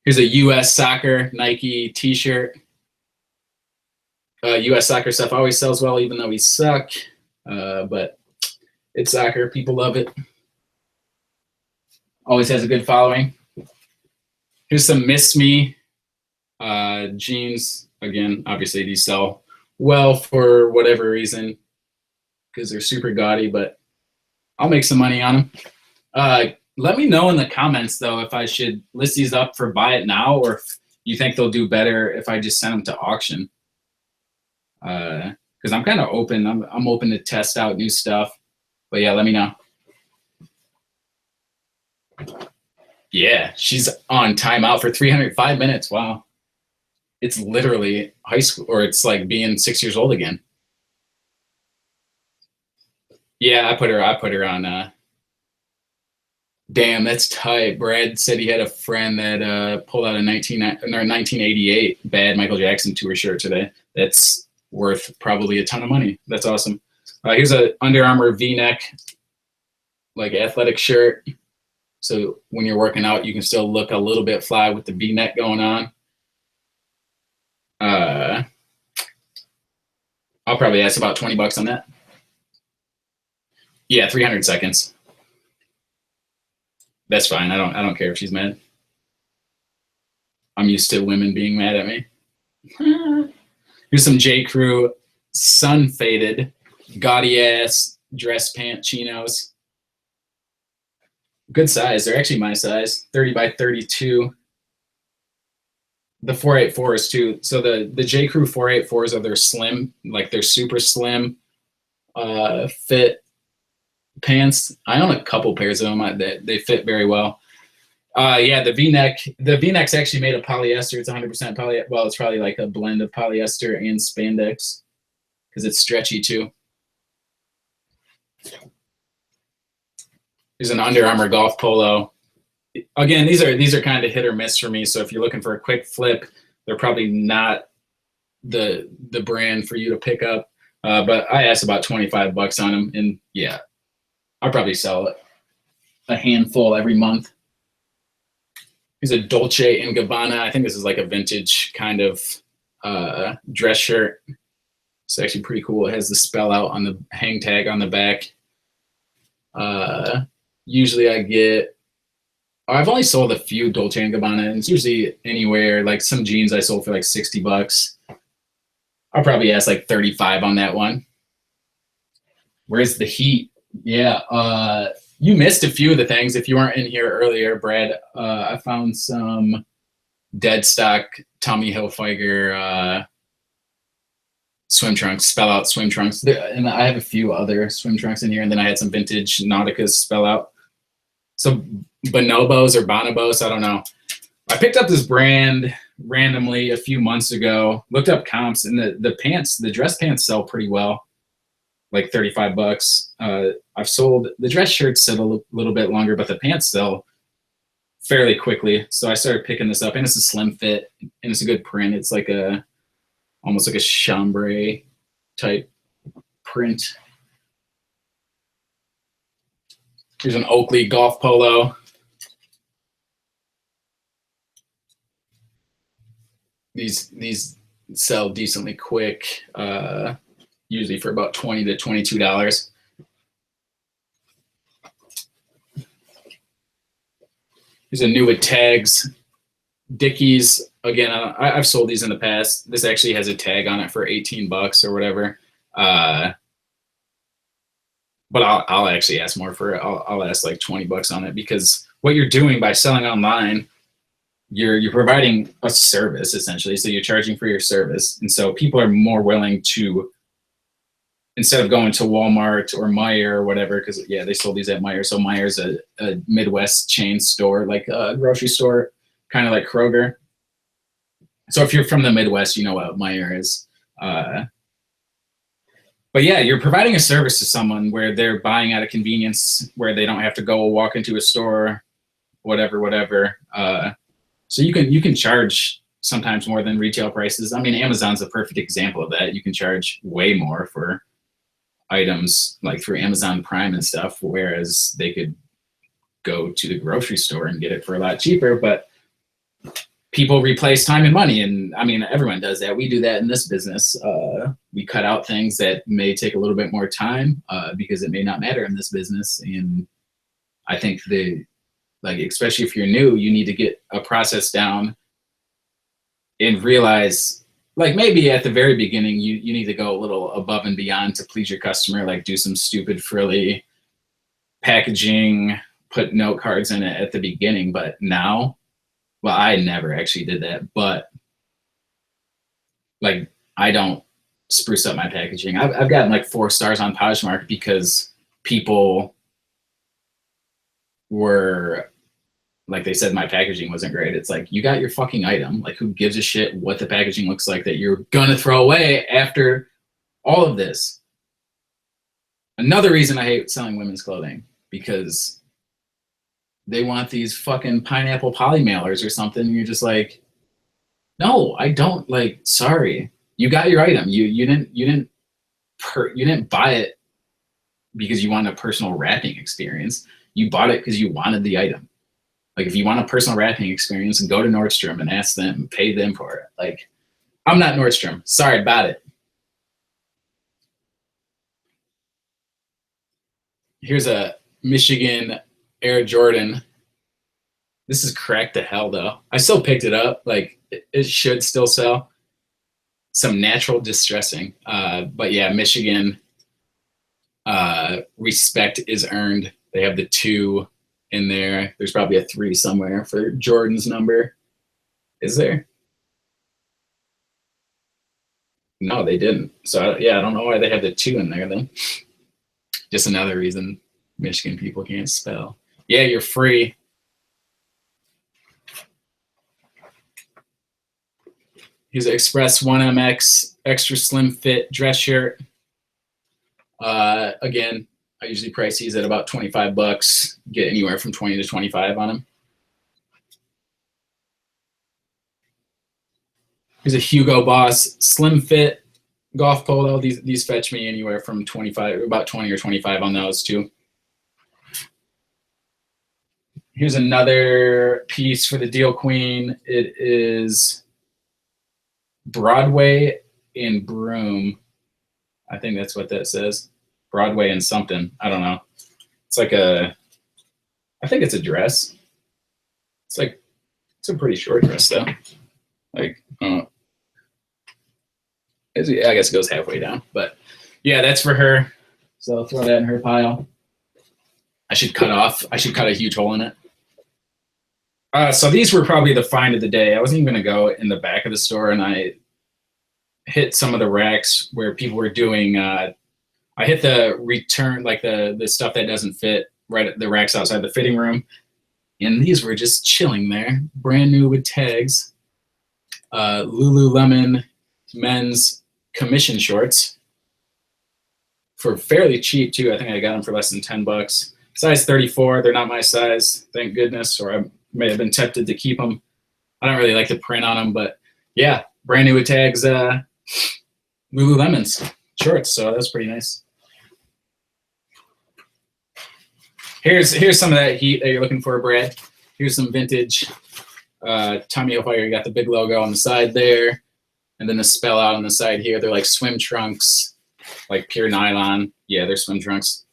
Here's a U.S. Soccer Nike t-shirt. U.S. Soccer stuff always sells well, even though we suck. But it's soccer. People love it. Always has a good following. Here's some Miss Me jeans. Again, obviously these sell well for whatever reason because they're super gaudy, but I'll make some money on them. Let me know in the comments, though, if I should list these up for buy it now or if you think they'll do better if I just send them to auction. Because I'm kind of open. I'm open to test out new stuff. But yeah, let me know. Yeah, she's on timeout for 305 minutes. Wow. It's literally high school, or it's like being 6 years old again. Yeah, I put her on. Damn, that's tight. Brad said he had a friend that pulled out a 1988 bad Michael Jackson tour shirt today. That's worth probably a ton of money. That's awesome. Here's a Under Armour V-neck, like athletic shirt. So when you're working out, you can still look a little bit fly with the V-neck going on. I'll probably ask about 20 bucks on that. Yeah, 300 seconds. That's fine. I don't care if she's mad. I'm used to women being mad at me. Here's some J. Crew sun faded, gaudy ass dress pant chinos. Good size. They're actually my size. 30 by 32. The 484s too. So the J. Crew 484s are their slim, like they're super slim. fit pants. I own a couple pairs of them. They fit very well. Yeah, the V-neck's actually made of polyester. It's 100% poly. Well, it's probably like a blend of polyester and spandex because it's stretchy too. There's an Under Armour golf polo. Again, these are kind of hit or miss for me. So if you're looking for a quick flip, they're probably not the brand for you to pick up. But I asked about $25 on them, and yeah, I'll probably sell a handful every month. Here's a Dolce & Gabbana. I think this is like a vintage kind of dress shirt. It's actually pretty cool. It has the spell out on the hang tag on the back. Usually I get, I've only sold a few Dolce & Gabbana, and it's usually anywhere, like some jeans I sold for like $60. I'll probably ask like 35 on that one. Where's the heat? Yeah, you missed a few of the things if you weren't in here earlier, Brad. I found some dead stock Tommy Hilfiger swim trunks, spell out swim trunks. And I have a few other swim trunks in here, and then I had some vintage Nauticas spell out. So bonobos or bonobos, I don't know. I picked up this brand randomly a few months ago, looked up comps, and the dress pants sell pretty well, like $35. I've sold the dress shirts sit a little bit longer, but the pants sell fairly quickly. So I started picking this up, and it's a slim fit, and it's a good print. It's like almost like a chambray type print. Here's an Oakley golf polo. These sell decently quick, usually for about $20 to $22. Here's a new with tags. Dickies, again, I've sold these in the past. This actually has a tag on it for $18 or whatever. But I'll actually ask more for it. I'll ask like $20 on it, because what you're doing by selling online, you're providing a service essentially. So you're charging for your service. And so people are more willing to, instead of going to Walmart or Meijer or whatever, because yeah, they sold these at Meijer. So Meier's a Midwest chain store, like a grocery store, kind of like Kroger. So if you're from the Midwest, you know what Meijer is. But yeah, you're providing a service to someone where they're buying out of convenience, where they don't have to go walk into a store, whatever. So you can charge sometimes more than retail prices. I mean, Amazon's a perfect example of that. You can charge way more for items like through Amazon Prime and stuff, whereas they could go to the grocery store and get it for a lot cheaper. But people replace time and money, and I mean, everyone does that. We do that in this business. We cut out things that may take a little bit more time because it may not matter in this business. And I think especially if you're new, you need to get a process down and realize, like, maybe at the very beginning, you need to go a little above and beyond to please your customer, like do some stupid frilly packaging, put note cards in it at the beginning. But now, well, I never actually did that, but like, I don't spruce up my packaging. I've gotten like 4 stars on Poshmark because people were like, they said my packaging wasn't great. It's like, you got your fucking item. Like, who gives a shit what the packaging looks like that you're gonna throw away after all of this? Another reason I hate selling women's clothing, because they want these fucking pineapple poly mailers or something. And you're just like, no, I don't. Like, sorry, you got your item. You didn't buy it because you want a personal wrapping experience. You bought it because you wanted the item. Like, if you want a personal wrapping experience, and go to Nordstrom and ask them, pay them for it. Like, I'm not Nordstrom. Sorry about it. Here's a Michigan Air Jordan. This is cracked to hell, though. I still picked it up. Like, it should still sell. Some natural distressing. But yeah, Michigan, respect is earned. They have the 2 in there. There's probably a 3 somewhere for Jordan's number. Is there? No, they didn't. So yeah, I don't know why they had the 2 in there then. Just another reason Michigan people can't spell. Yeah, you're free. Here's an Express 1MX extra slim fit dress shirt. Again, I usually price these at about 25 bucks. Get anywhere from 20 to 25 on them. Here's a Hugo Boss slim fit golf polo. These fetch me anywhere from 25, about 20 or 25 on those too. Here's another piece for the Deal Queen. It is Broadway in Broome. I think that's what that says. Broadway and something. I don't know. It's like I think it's a dress. It's a pretty short dress though. Like, I guess it goes halfway down. But yeah, that's for her. So I'll throw that in her pile. I should cut a huge hole in it. So these were probably the find of the day. I wasn't even going to go in the back of the store, and I hit some of the racks where people were doing, I hit the return, like the stuff that doesn't fit, right at the racks outside the fitting room. And these were just chilling there, brand new with tags. Lululemon men's commission shorts for fairly cheap too. I think I got them for less than 10 bucks. Size 34, they're not my size, thank goodness, or I may have been tempted to keep them. I don't really like the print on them, but yeah, brand new with tags, Lululemon's shorts, so that's pretty nice. Here's some of that heat that you're looking for, Brad. Here's some vintage Tommy Hilfiger. You got the big logo on the side there, and then the spell out on the side here. They're like swim trunks, like pure nylon. Yeah, they're swim trunks.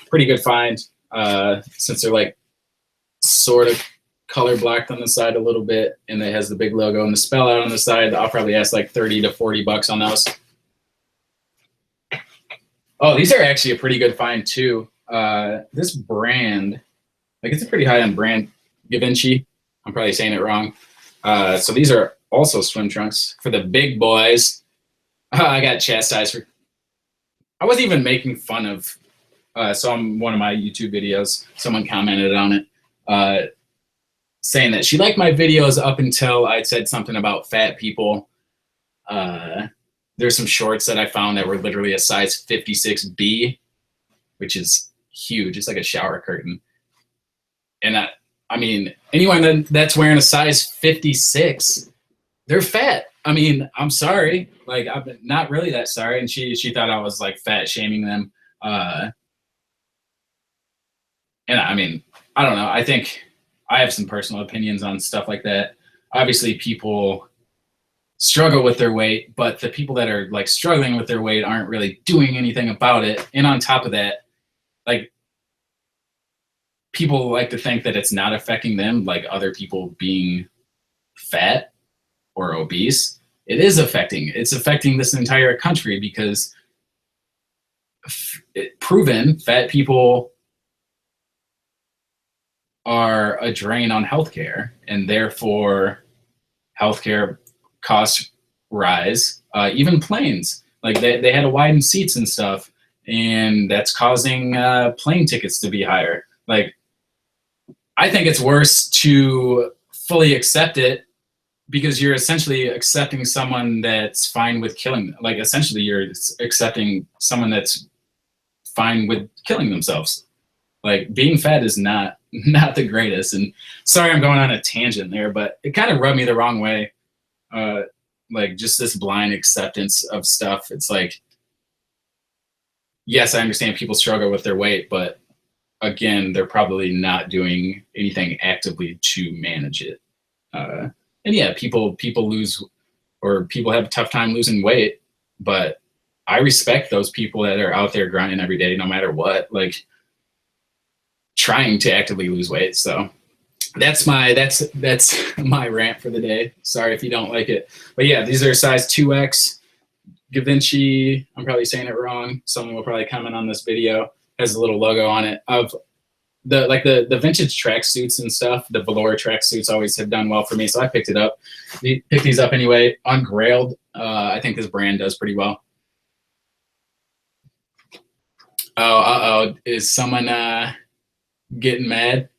Pretty good find, since they're like sort of color blocked on the side a little bit, and it has the big logo and the spell out on the side. I'll probably ask like 30 to 40 bucks on those. Oh, these are actually a pretty good find too. This brand, like it's a pretty high-end brand, Givenchy. I'm probably saying it wrong. So these are also swim trunks for the big boys. I got chastised for, I wasn't even making fun of, so on one of my YouTube videos, someone commented on it, saying that she liked my videos up until I'd said something about fat people. There's some shorts that I found that were literally a size 56B, which is huge. It's like a shower curtain. And I mean, anyone that's wearing a size 56, they're fat. I mean, I'm sorry. Like, I'm not really that sorry. And she thought I was like fat shaming them. And I mean, I don't know. I think I have some personal opinions on stuff like that. Obviously, people struggle with their weight, but the people that are like struggling with their weight aren't really doing anything about it. And on top of that, like, people like to think that it's not affecting them, like other people being fat or obese. It is affecting. It's affecting this entire country because proven fat people are a drain on healthcare, and therefore healthcare costs rise. Even planes, like they had to widen seats and stuff, and that's causing plane tickets to be higher. Like, I think it's worse to fully accept it because you're essentially accepting someone that's fine with killing. Like, essentially, you're accepting someone that's fine with killing themselves. Like, being fat is not the greatest. And sorry, I'm going on a tangent there, but it kind of rubbed me the wrong way. Like, just this blind acceptance of stuff. It's like, yes, I understand people struggle with their weight, but again, they're probably not doing anything actively to manage it. And yeah, people lose, or people have a tough time losing weight, but I respect those people that are out there grinding every day, no matter what, like trying to actively lose weight. So that's my rant for the day. Sorry if you don't like it, but yeah, these are size 2X Givenchy. I'm probably saying it wrong. Someone will probably comment on this video. Has a little logo on it of the vintage tracksuits and stuff, the velour tracksuits always have done well for me, so I picked it up. Picked these up anyway. Ungrailed, I think this brand does pretty well. Oh, is someone getting mad?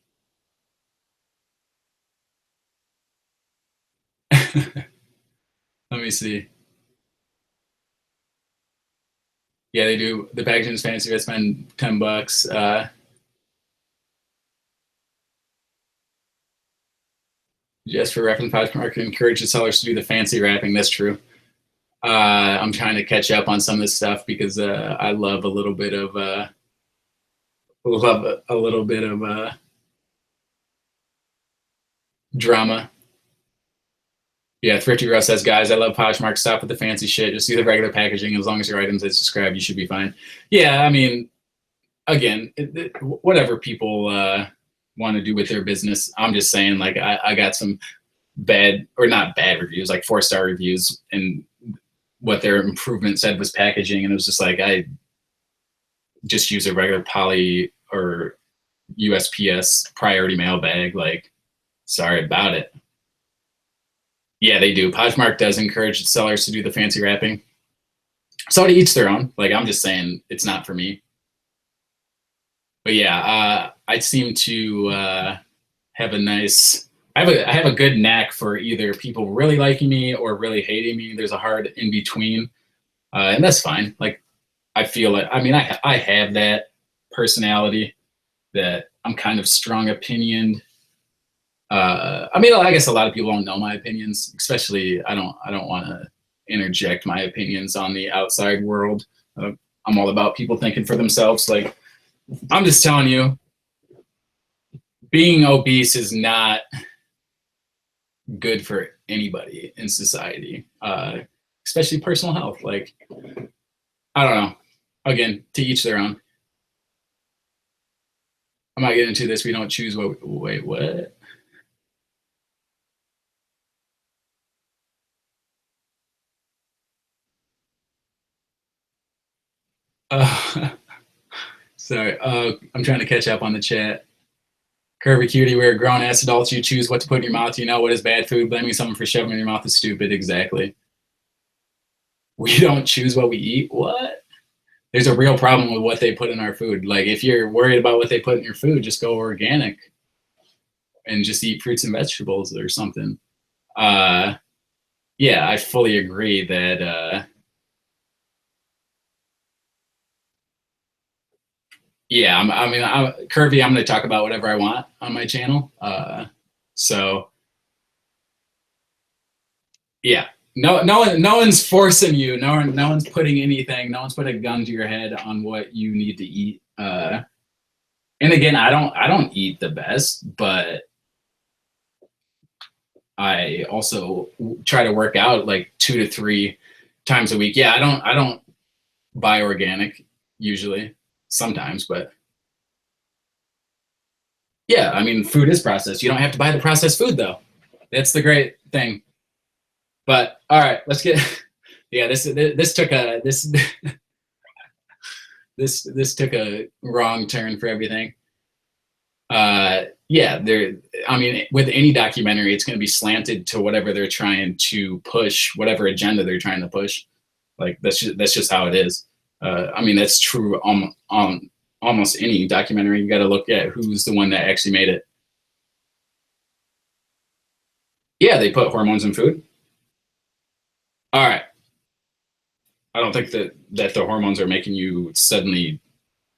Let me see. Yeah, they do. The packaging is fancy. I spend $10. Just for reference, Poshmark encourages sellers to do the fancy wrapping. That's true. I'm trying to catch up on some of this stuff because I love a little bit of drama. Yeah, Thrifty Russ says, guys, I love Poshmark. Stop with the fancy shit. Just do the regular packaging. As long as your items is described, you should be fine. Yeah, I mean, again, whatever people want to do with their business. I'm just saying, like, I got some bad, or not bad reviews, like 4-star reviews, and what their improvement said was packaging, and it was just like, I just use a regular poly or USPS priority mail bag. Like, sorry about it. Yeah, they do. Poshmark does encourage sellers to do the fancy wrapping. So to each their own. Like, I'm just saying it's not for me. But yeah, I seem to have a nice, I have a good knack for either people really liking me or really hating me. There's a hard in between, and that's fine. Like, I feel it. I mean, I have that personality that I'm kind of strong opinioned. I mean, I guess a lot of people don't know my opinions, especially I don't want to interject my opinions on the outside world. I'm all about people thinking for themselves. Like, I'm just telling you, being obese is not good for anybody in society, especially personal health. Like, I don't know. Again, to each their own. I'm not getting into this. We don't choose what. Wait, what? Sorry. I'm trying to catch up on the chat. Curvy cutie, we're grown ass adults. You choose what to put in your mouth. You know what is bad food. Blaming someone for shoving in your mouth is stupid. Exactly. We don't choose what we eat. What? There's a real problem with what they put in our food. Like, if you're worried about what they put in your food, just go organic and just eat fruits and vegetables or something. Yeah, I fully agree that. Yeah, I mean, curvy. I'm going to talk about whatever I want on my channel. So, yeah, no one's forcing you. No one's putting anything. No one's putting a gun to your head on what you need to eat. And again, I don't eat the best, but I also try to work out like 2 to 3 times a week. Yeah, I don't buy organic usually. Sometimes, but yeah, I mean, food is processed. You don't have to buy the processed food, though. That's the great thing. But all right, let's get. Yeah, this took a this took a wrong turn for everything. Yeah, I mean, with any documentary, it's going to be slanted to whatever they're trying to push, whatever agenda they're trying to push. Like, that's just how it is. I mean, that's true on almost any documentary. You got to look at who's the one that actually made it. Yeah, they put hormones in food. All right. I don't think that the hormones are making you suddenly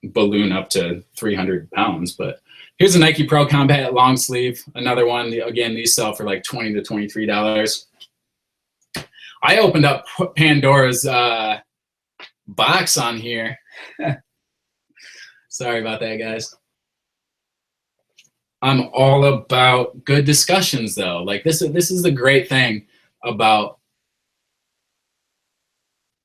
balloon up to 300 pounds, but here's a Nike Pro Combat long sleeve. Another one. Again, these sell for like $20 to $23. I opened up Pandora's box on here. Sorry about that, guys. I'm all about good discussions, though. Like, this is the great thing about.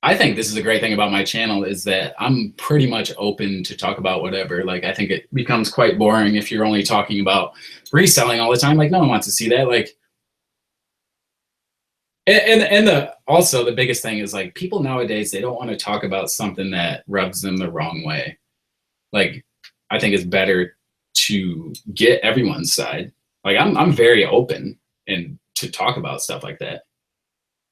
I think this is a great thing about my channel, is that I'm pretty much open to talk about whatever. Like, I think it becomes quite boring if you're only talking about reselling all the time. Like, no one wants to see that. Like, and also the biggest thing is, like, people nowadays, they don't want to talk about something that rubs them the wrong way. Like, I think it's better to get everyone's side. Like I'm very open and to talk about stuff like that.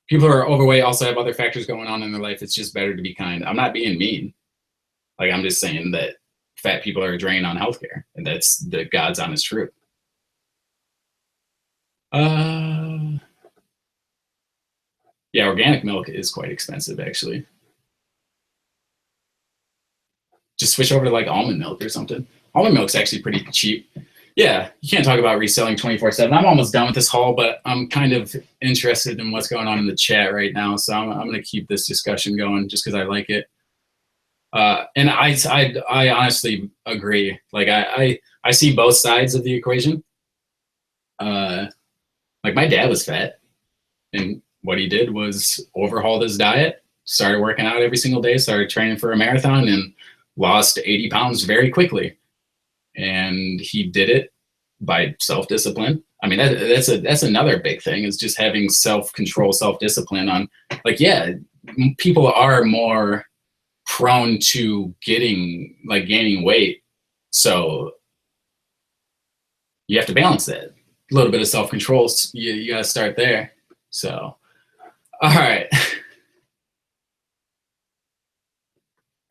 People who are overweight also have other factors going on in their life. It's just better to be kind. I'm not being mean. Like, I'm just saying that fat people are a drain on healthcare, and that's the God's honest truth. Yeah, organic milk is quite expensive, actually. Just switch over to like almond milk or something. Almond milk's actually pretty cheap. Yeah, you can't talk about reselling 24/7. I'm almost done with this haul, but I'm kind of interested in what's going on in the chat right now, so I'm going to keep this discussion going just because I like it. And I honestly agree. Like I see both sides of the equation. Like my dad was fat, and what he did was overhauled his diet, started working out every single day, started training for a marathon, and lost 80 pounds very quickly. And he did it by self-discipline. I mean, that's another big thing, is just having self-control, self-discipline on, like, yeah, people are more prone to gaining weight. So you have to balance that. A little bit of self-control, you got to start there. So, all right.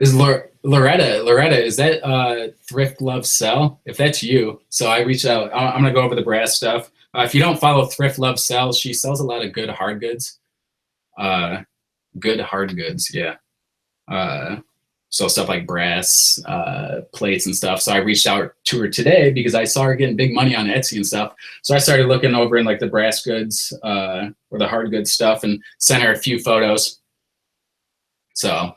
Is Loretta, is that Thrift Love Sell? If that's you, so I reached out. I'm gonna go over the brass stuff. If you don't follow Thrift Love Sell, she sells a lot of good hard goods. Good hard goods, yeah. So stuff like brass plates and stuff. So I reached out to her today because I saw her getting big money on Etsy and stuff. So I started looking over in like the brass goods or the hard goods stuff, and sent her a few photos. So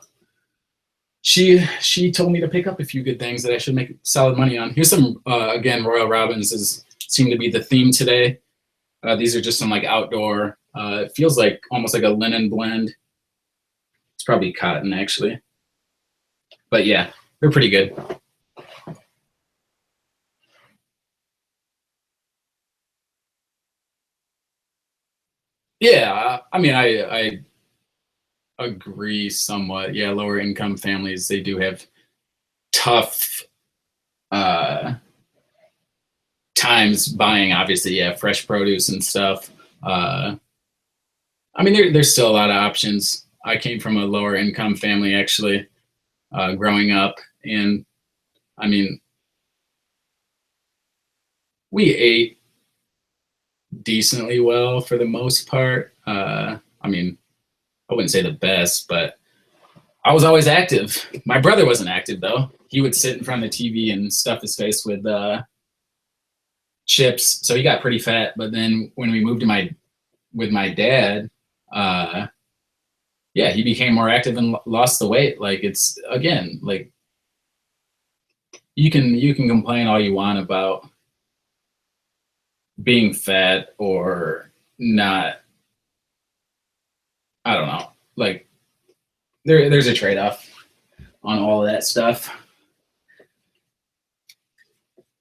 she told me to pick up a few good things that I should make solid money on. Here's some, again, Royal Robbins seem to be the theme today. These are just some like outdoor, it feels like almost like a linen blend. It's probably cotton actually. But yeah, they're pretty good. Yeah, I mean, I agree somewhat. Yeah, lower income families, they do have tough times buying, obviously, yeah, fresh produce and stuff. I mean, there's still a lot of options. I came from a lower income family, actually, growing up. And I mean, we ate decently well for the most part. I mean, I wouldn't say the best, but I was always active. My brother wasn't active, though. He would sit in front of the TV and stuff his face with chips, so he got pretty fat. But then when we moved to with my dad, yeah, he became more active and lost the weight. Like, it's, again, like, you can complain all you want about being fat or not. I don't know. Like, there's a trade-off on all of that stuff.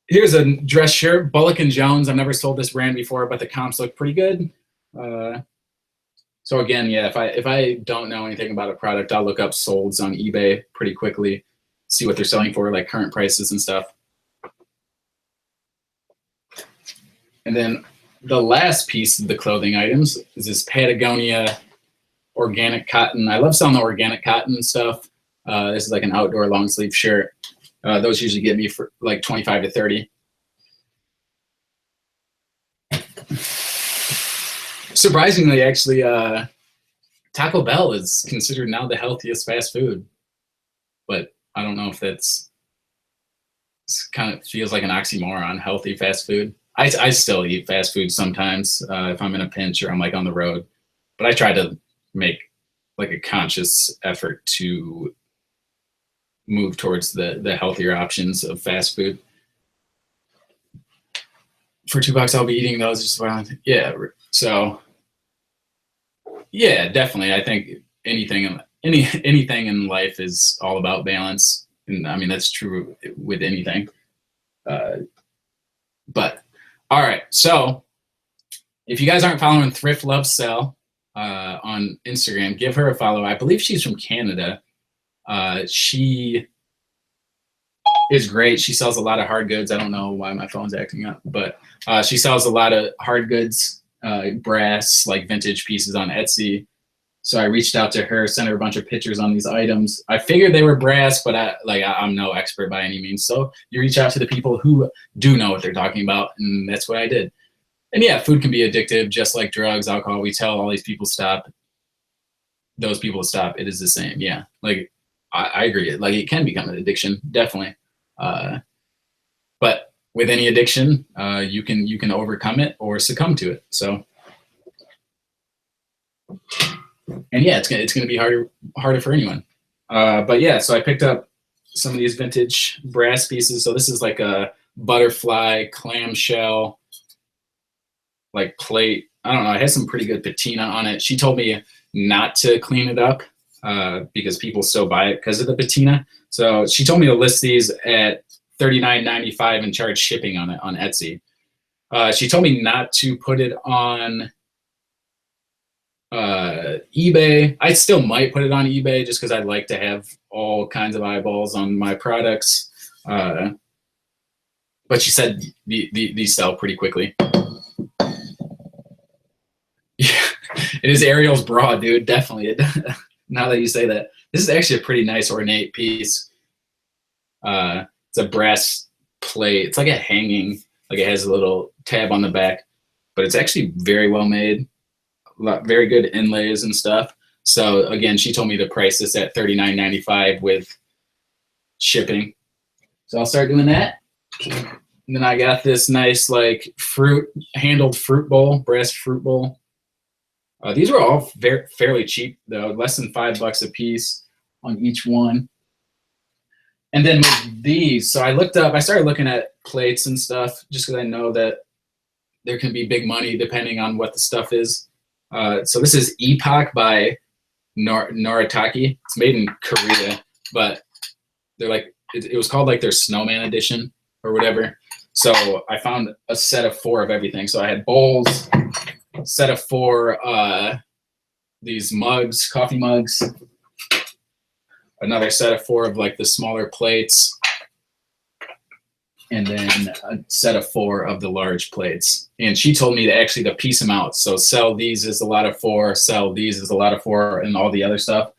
Here's a dress shirt, Bullock & Jones. I've never sold this brand before, but the comps look pretty good. So again, yeah, if I don't know anything about a product, I'll look up solds on eBay pretty quickly, see what they're selling for, like current prices and stuff. And then the last piece of the clothing items is this Patagonia organic cotton. I love selling the organic cotton stuff. This is like an outdoor long sleeve shirt. Those usually get me for like 25 to 30. Surprisingly, actually, Taco Bell is considered now the healthiest fast food. But I don't know if it's kind of feels like an oxymoron, healthy fast food. I still eat fast food sometimes if I'm in a pinch or I'm like on the road. But I try to make like a conscious effort to move towards the healthier options of fast food. For $2, I'll be eating those. Just around, yeah. So yeah, definitely. I think anything in life is all about balance, and I mean that's true with anything. But all right, so if you guys aren't following Thrift Love Sell on Instagram, give her a follow. I believe she's from Canada. She is great. She sells a lot of hard goods. I don't know why my phone's acting up, but she sells a lot of hard goods, brass, like vintage pieces on Etsy. So I reached out to her, sent her a bunch of pictures on these items. I figured they were brass, but I'm no expert by any means. So you reach out to the people who do know what they're talking about, and that's what I did. And yeah, food can be addictive, just like drugs, alcohol. We tell all these people stop. Those people stop. It is the same. Yeah, like I agree. Like it can become an addiction, definitely. But with any addiction, you can overcome it or succumb to it. So. And yeah, it's gonna be harder for anyone. But yeah, so I picked up some of these vintage brass pieces. So this is like a butterfly clamshell like plate. I don't know. It has some pretty good patina on it. She told me not to clean it up because people still buy it because of the patina. So she told me to list these at $39.95 and charge shipping on it on Etsy. She told me not to put it on eBay. I still might put it on eBay just because I'd like to have all kinds of eyeballs on my products. But she said these sell pretty quickly. Yeah, it is Ariel's bra, dude. Definitely. Now that you say that, this is actually a pretty nice ornate piece. It's a brass plate. It's like a hanging, like it has a little tab on the back, but it's actually very well made. Very good inlays and stuff. So again, she told me to price this at $39.95 with shipping. So I'll start doing that. And then I got this nice like handled fruit bowl, brass fruit bowl. These were all fairly cheap though, less than $5 a piece on each one. And then with these, so I started looking at plates and stuff just because I know that there can be big money depending on what the stuff is. So this is Epoch by Noritake. It's made in Korea, but they're like, it was called like their snowman edition or whatever. So I found a set of 4 of everything. So I had bowls, a set of 4 these mugs, coffee mugs, another set of 4 of like the smaller plates, and then a set of 4 of the large plates. And she told me to actually to piece them out. So sell these as a lot of 4, sell these as a lot of 4, and all the other stuff.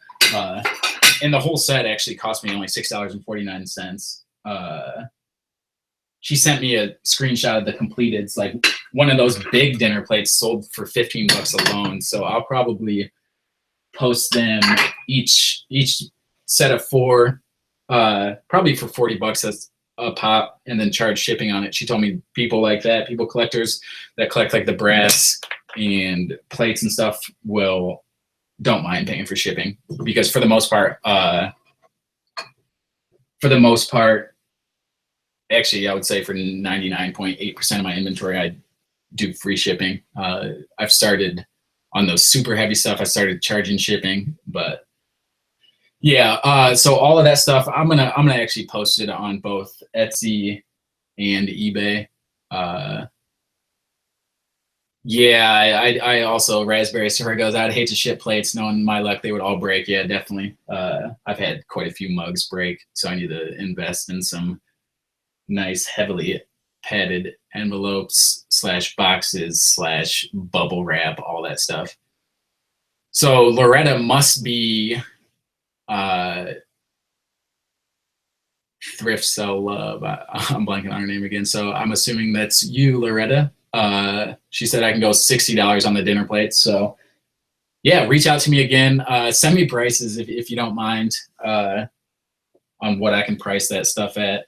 And the whole set actually cost me only $6.49. She sent me a screenshot of the completed. It's like one of those big dinner plates sold for $15 alone. So I'll probably post them each set of 4, probably for $40 as a pop, and then charge shipping on it. She told me people like that, collectors that collect like the brass and plates and stuff don't mind paying for shipping, because for the most part, actually I would say for 99.8% of my inventory, I do free shipping. I've started on those super heavy stuff. I started charging shipping, but yeah, so all of that stuff, I'm gonna actually post it on both Etsy and eBay. Yeah, I also Raspberry Sorgos. I'd hate to ship plates, knowing my luck they would all break. Yeah, definitely. I've had quite a few mugs break, so I need to invest in some nice, heavily padded envelopes / boxes / bubble wrap, all that stuff. So Loretta must be Thrift Sell Love. I'm blanking on her name again. So I'm assuming that's you, Loretta. She said I can go $60 on the dinner plate. So yeah, reach out to me again. Send me prices if you don't mind on what I can price that stuff at.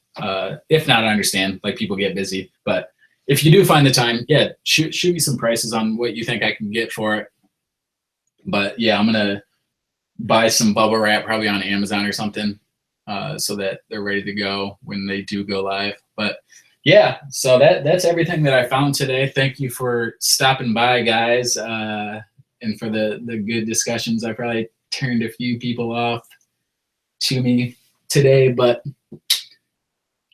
If not, I understand. Like, people get busy. But if you do find the time, yeah, shoot me some prices on what you think I can get for it. But yeah, I'm gonna buy some bubble wrap probably on Amazon or something, so that they're ready to go when they do go live. But yeah, so that's everything that I found today. Thank you for stopping by, guys, and for the good discussions. I probably turned a few people off to me today, but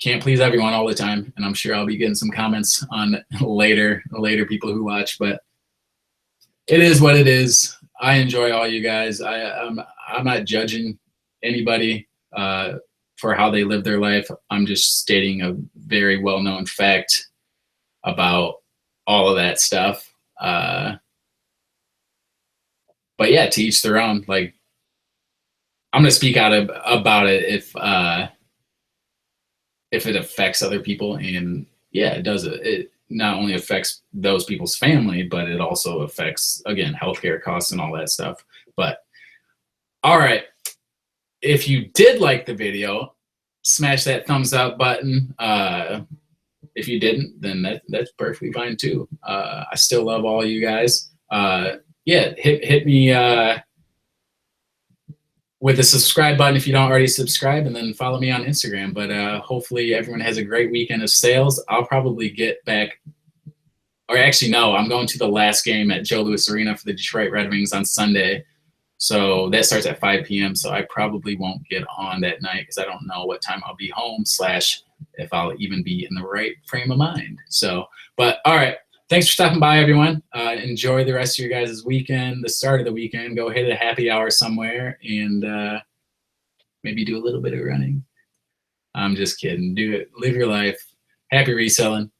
can't please everyone all the time, and I'm sure I'll be getting some comments on later people who watch, but it is what it is. I enjoy all you guys. I'm not judging anybody for for how they live their life. I'm just stating a very well-known fact about all of that stuff. But yeah, to each their own. Like, I'm gonna speak out about it if it affects other people, and yeah, it does. It not only affects those people's family, but it also affects, again, healthcare costs and all that stuff. But all right, if you did like the video, smash that thumbs up button. If you didn't, then that's perfectly fine too. I still love all you guys. Yeah, hit me with the subscribe button if you don't already subscribe, and then follow me on Instagram. But hopefully everyone has a great weekend of sales. I'll probably get back, or actually no, I'm going to the last game at Joe Louis Arena for the Detroit Red Wings on Sunday. So that starts at 5 p.m. So I probably won't get on that night because I don't know what time I'll be home / if I'll even be in the right frame of mind. So, but all right. Thanks for stopping by, everyone. Enjoy the rest of your guys' weekend, the start of the weekend. Go hit a happy hour somewhere and maybe do a little bit of running. I'm just kidding. Do it. Live your life. Happy reselling.